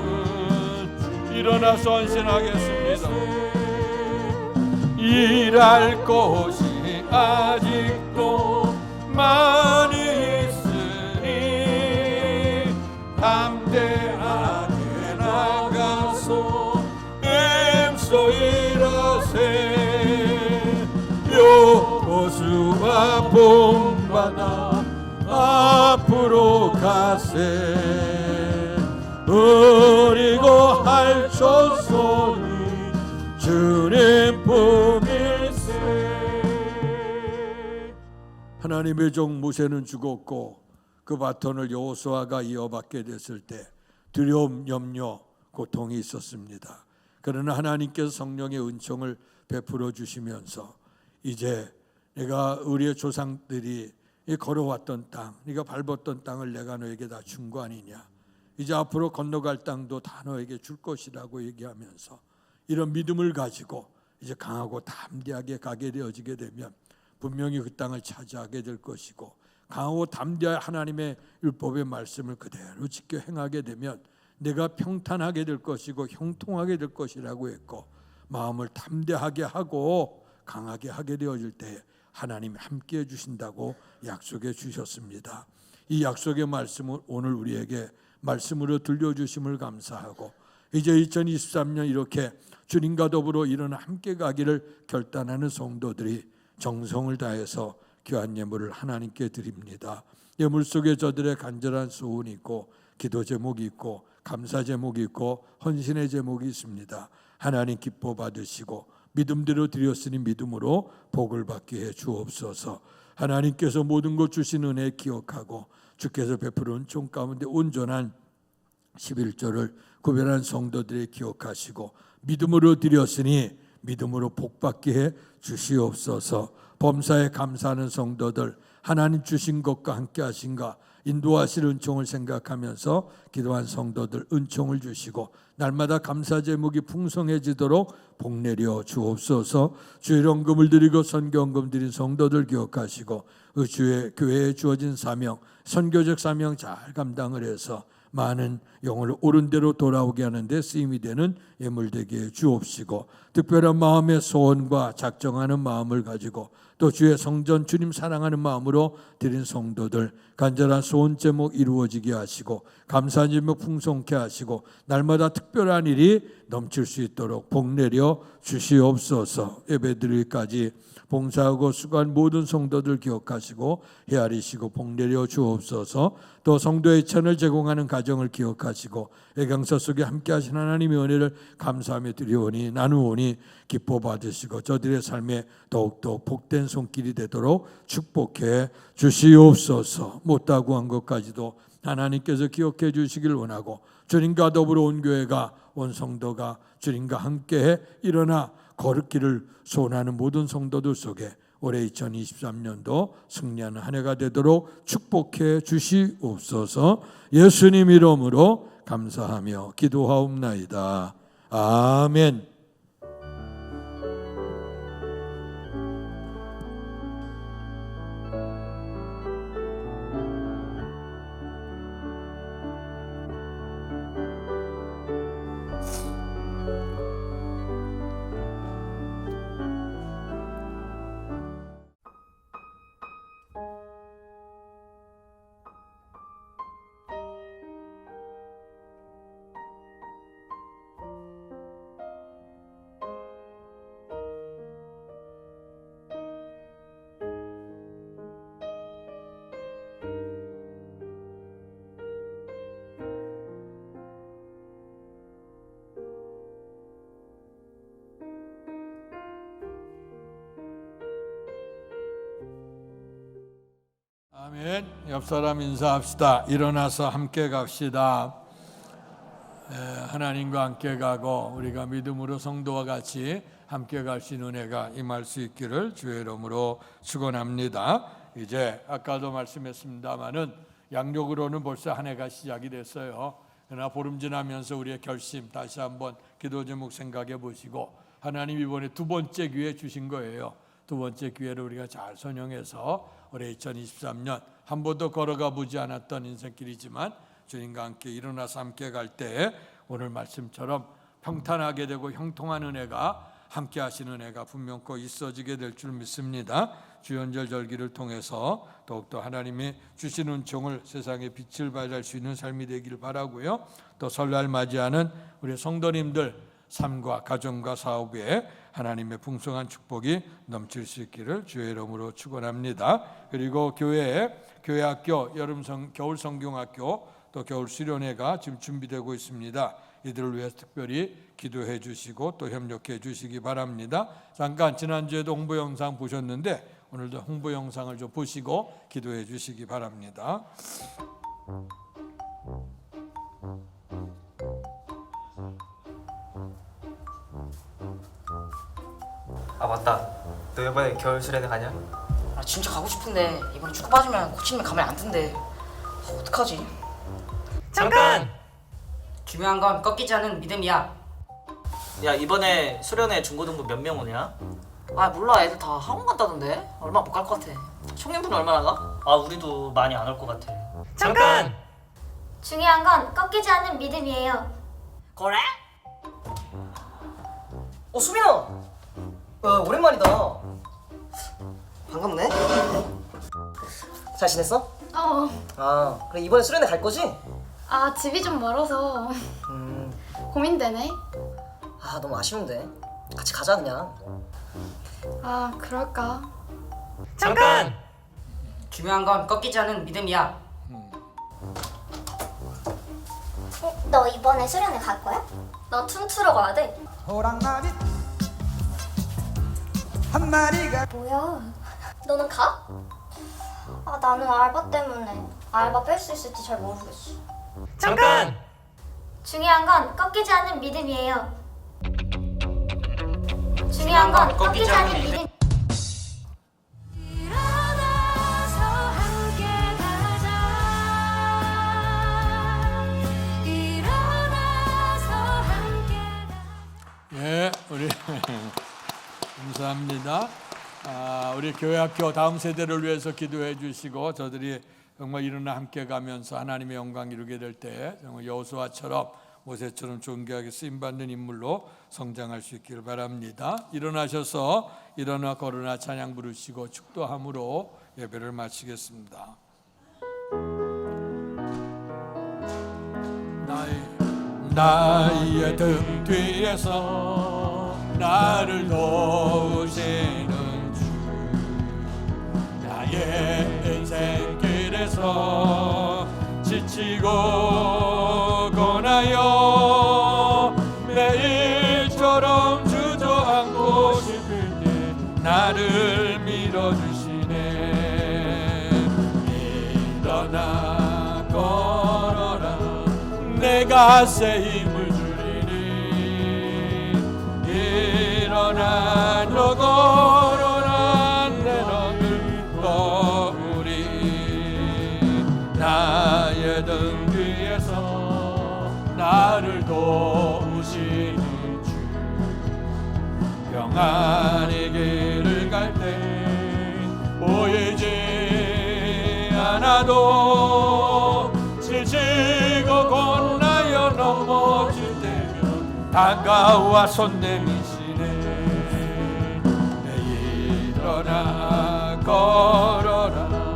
Speaker 1: 일어나서 헌신하겠습니다. 일할 곳이 아직도 많이 있으니 담대하게 나가서 음소일하세. 여호수아 본받아 앞으로 가세. 어리고 할초소리 주님 품일세. 하나님의 종 모세는 죽었고 그 바톤을 여호수아가 이어받게 됐을 때 두려움, 염려, 고통이 있었습니다. 그러나 하나님께서 성령의 은총을 베풀어 주시면서 이제 내가 우리의 조상들이 걸어왔던 땅, 네가 밟았던 땅을 내가 너에게 다 준 거 아니냐. 이제 앞으로 건너갈 땅도 다 너에게 줄 것이라고 얘기하면서 이런 믿음을 가지고 이제 강하고 담대하게 가게 되어지게 되면 분명히 그 땅을 차지하게 될 것이고, 강하고 담대한 하나님의 율법의 말씀을 그대로 지켜 행하게 되면 내가 평탄하게 될 것이고 형통하게 될 것이라고 했고, 마음을 담대하게 하고 강하게 하게 되어질 때 하나님이 함께해 주신다고 약속해 주셨습니다. 이 약속의 말씀을 오늘 우리에게 말씀으로 들려주심을 감사하고, 이제 2023년 이렇게 주님과 더불어 일어나 함께 가기를 결단하는 성도들이 정성을 다해서 귀한 예물을 하나님께 드립니다. 예물 속에 저들의 간절한 소원이 있고 기도 제목이 있고 감사 제목이 있고 헌신의 제목이 있습니다. 하나님 기뻐 받으시고 믿음대로 드렸으니 믿음으로 복을 받게 해 주옵소서. 하나님께서 모든 것 주신 은혜 기억하고 주께서 베풀어 은총 가운데 온전한 11조를 구별한 성도들이 기억하시고 믿음으로 드렸으니 믿음으로 복받게 해 주시옵소서. 범사에 감사하는 성도들, 하나님 주신 것과 함께 하신가 인도하실 은총을 생각하면서 기도한 성도들 은총을 주시고 날마다 감사 제목이 풍성해지도록 복내려 주옵소서. 주의 헌금을 드리고 선교헌금 드린 성도들 기억하시고 주의 교회에 주어진 사명, 선교적 사명 잘 감당을 해서 많은 영혼을 옳은 대로 돌아오게 하는데 쓰임이 되는 예물 되게 주옵시고, 특별한 마음의 소원과 작정하는 마음을 가지고 또 주의 성전 주님 사랑하는 마음으로 드린 성도들 간절한 소원 제목 이루어지게 하시고, 감사한 제목 풍성케 하시고, 날마다 특별한 일이 넘칠 수 있도록 복 내려 주시옵소서. 예배드릴까지 봉사하고 수고한 모든 성도들 기억하시고 헤아리시고 복 내려 주옵소서. 또 성도의 천을 제공하는 가정을 기억하시고 애강서 속에 함께하신 하나님의 은혜를 감사하며 드리오니 나누오니 기뻐 받으시고 저들의 삶에 더욱더 복된 손길이 되도록 축복해 주시옵소서. 못다고 한 것까지도 하나님께서 기억해 주시길 원하고, 주님과 더불어 온 교회가, 온 성도가 주님과 함께 일어나 거룩길을 소원하는 모든 성도들 속에 올해 2023년도 승리하는 한 해가 되도록 축복해 주시옵소서. 예수님 이름으로 감사하며 기도하옵나이다. 아멘. 아멘. 옆 사람 인사합시다. 일어나서 함께 갑시다. 하나님과 함께 가고 우리가 믿음으로 성도와 같이 함께 갈 수 있는 은혜가 임할 수 있기를 주의 이름으로 축원합니다. 이제 아까도 말씀했습니다마는 양력으로는 벌써 한 해가 시작이 됐어요. 그러나 보름 지나면서 우리의 결심 다시 한번 기도 제목 생각해 보시고, 하나님 이번에 두 번째 기회 주신 거예요. 두 번째 기회를 우리가 잘 선용해서 올해 2023년 한 번도 걸어가 보지 않았던 인생길이지만 주님과 함께 일어나서 함께 갈 때 오늘 말씀처럼 평탄하게 되고 형통한 은혜가, 함께 하시는 은혜가 분명 꼭 있어지게 될 줄 믿습니다. 주연절 절기를 통해서 더욱더 하나님이 주신 은총을 세상에 빛을 발할 수 있는 삶이 되기를 바라고요. 또 설날 맞이하는 우리 성도님들 삶과 가정과 사업에 하나님의 풍성한 축복이 넘칠 수 있기를 주의 이름으로 축원합니다. 그리고 교회 학교, 겨울 성경학교, 또 겨울 수련회가 지금 준비되고 있습니다. 이들을 위해서 특별히 기도해 주시고 또 협력해 주시기 바랍니다. 잠깐 지난주에도 홍보 영상 보셨는데 오늘도 홍보 영상을 좀 보시고 기도해 주시기 바랍니다.
Speaker 3: 아 맞다, 너 이번에 겨울 수련회 가냐?
Speaker 4: 아 진짜 가고 싶은데 이번에 축구 빠지면 코치님이 가만히 안 둔대. 어떡하지?
Speaker 3: 잠깐!
Speaker 4: 중요한 건 꺾이지 않은 믿음이야.
Speaker 3: 야, 이번에 수련회 중고등부 몇 명 오냐?
Speaker 4: 아 몰라, 애들 다 학원 간다던데. 얼마 못 갈 것 같아. 총님들은 얼마나 가?
Speaker 3: 아, 우리도 많이 안 올 것 같아.
Speaker 5: 잠깐! 중요한 건 꺾이지 않는 믿음이에요.
Speaker 4: 그래?
Speaker 6: 수민아! 오랜만이다. 반갑네. 잘 지냈어? 그래, 이번에 수련회 갈 거지?
Speaker 5: 집이 좀 멀어서 고민되네.
Speaker 6: 너무 아쉬운데. 같이 가자 그냥.
Speaker 5: 그럴까?
Speaker 3: 잠깐!
Speaker 4: 중요한 건 꺾이지 않은 믿음이야.
Speaker 5: 너 이번에 수련회 갈 거야? 나 춤추러 가야 돼.
Speaker 7: 호랑나비 한 마리가
Speaker 5: 뭐야? 너는 가? 나는 알바 때문에 알바 뺄 수 있을지 잘 모르겠어.
Speaker 3: 잠깐!
Speaker 5: 중요한 건 꺾이지 않는 믿음이에요. 중요한 건 꺾이지 않는 믿음. 일어나서 함께 가자. 일어나서 함께 가자.
Speaker 1: 예, 우리 감사합니다. 우리 교회 학교 다음 세대를 위해서 기도해 주시고 저들이 정말 일어나 함께 가면서 하나님의 영광 이루게 될 때 정말 여호수아처럼 모세처럼 존귀하게 쓰임받는 인물로 성장할 수 있기를 바랍니다. 일어나셔서 일어나 걸으나 찬양 부르시고 축도함으로 예배를 마치겠습니다. 나의 등 뒤에서 나를 도우시는 주, 나의 인생길에서 지치고 고나여 매일처럼 주저앉고 싶을 때 나를 밀어주시네. 일어나 걸어라 내가 새 힘을 주리니. 일어나 너 걸어라 내 너를 떠우리. 나의 등 뒤에서 나를 도우시는 주, 평안의 길을 갈 때 보이지 않아도 지치고 곤나여 넘어질 때면 다가와 손 내미시네. 일어나 걸어라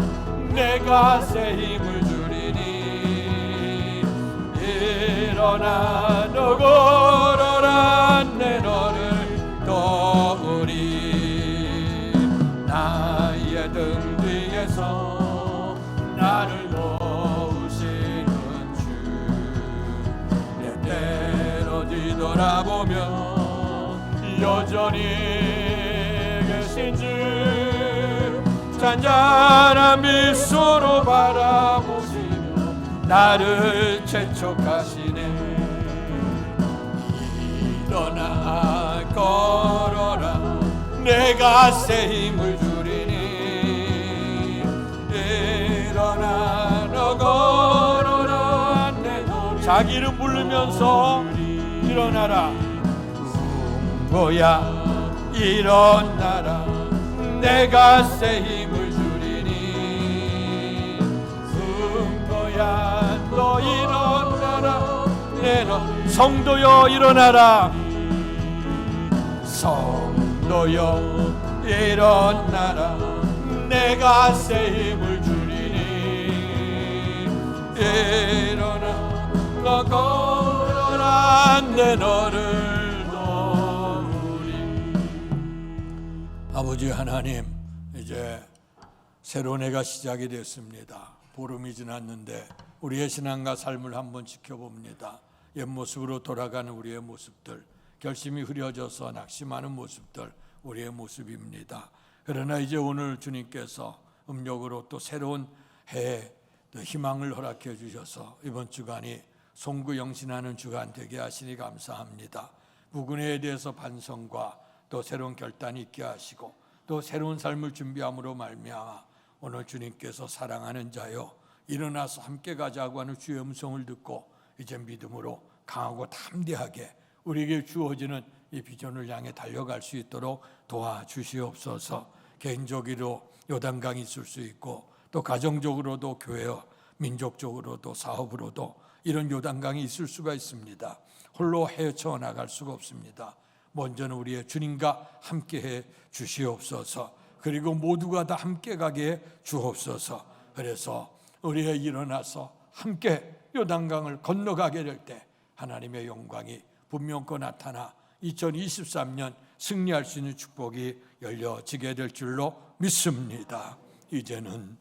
Speaker 1: 내가 새 힘을 주리니. 일어나 너 걸어라 내 너를 떠우리. 나의 등 뒤에서 나를 도우시는 주, 때때로 뒤돌아보면 여전히 계신 주, 잔잔한 미소로 바라보시며 나를 재촉하시네. 일어나 걸어라 내가 새 힘을 주리니. 일어나 너 걸어라 내 너를. 자기 이름 부르면서 일어나라. 승고야 일어나라 내가 새 힘을 주리니. 승고야 너 일어나라 내 너. 성도여 일어나라. 성도여 일어나라 내가 새 힘을 주리니. 일어나 너 걸어라 내 너를 도우리. 아버지 하나님, 이제 새로운 해가 시작이 됐습니다. 보름이 지났는데 우리의 신앙과 삶을 한번 지켜봅니다. 옛 모습으로 돌아가는 우리의 모습들, 결심이 흐려져서 낙심하는 모습들, 우리의 모습입니다. 그러나 이제 오늘 주님께서 음력으로 또 새로운 해에 희망을 허락해 주셔서 이번 주간이 송구영신하는 주간 되게 하시니 감사합니다. 무근해에 대해서 반성과 또 새로운 결단이 있게 하시고 또 새로운 삶을 준비함으로 말미암아 오늘 주님께서 사랑하는 자여 일어나서 함께 가자고 하는 주의 음성을 듣고 이제 믿음으로 강하고 담대하게 우리에게 주어지는 이 비전을 향해 달려갈 수 있도록 도와주시옵소서. 개인적으로 요단강이 있을 수 있고 또 가정적으로도 교회와 민족적으로도 사업으로도 이런 요단강이 있을 수가 있습니다. 홀로 헤쳐 나갈 수가 없습니다. 먼저는 우리의 주님과 함께해 주시옵소서. 그리고 모두가 다 함께 가게 해 주옵소서. 그래서 우리가 일어나서 함께 요단강을 건너가게 될 때 하나님의 영광이 분명코 나타나 2023년 승리할 수 있는 축복이 열려지게 될 줄로 믿습니다. 이제는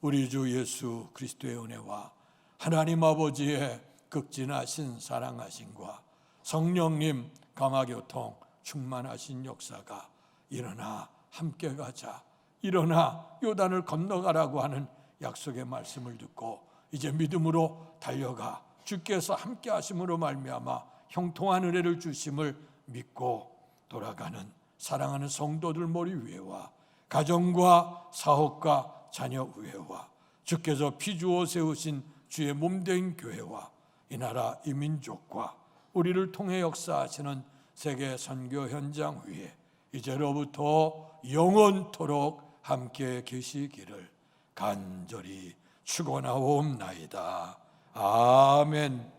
Speaker 1: 우리 주 예수 그리스도의 은혜와 하나님 아버지의 극진하신 사랑하심과 성령님 감화교통 충만하신 역사가 일어나 함께 가자, 일어나 요단을 건너가라고 하는 약속의 말씀을 듣고 이제 믿음으로 달려가 주께서 함께 하심으로 말미암아 형통한 은혜를 주심을 믿고 돌아가는 사랑하는 성도들 머리 위에와 가정과 사업과 자녀 위에와 주께서 피주어 세우신 주의 몸된 교회와 이 나라 이 민족과 우리를 통해 역사하시는 세계 선교 현장 위에 이제로부터 영원토록 함께 계시기를 간절히 축원하옵나이다. 아멘.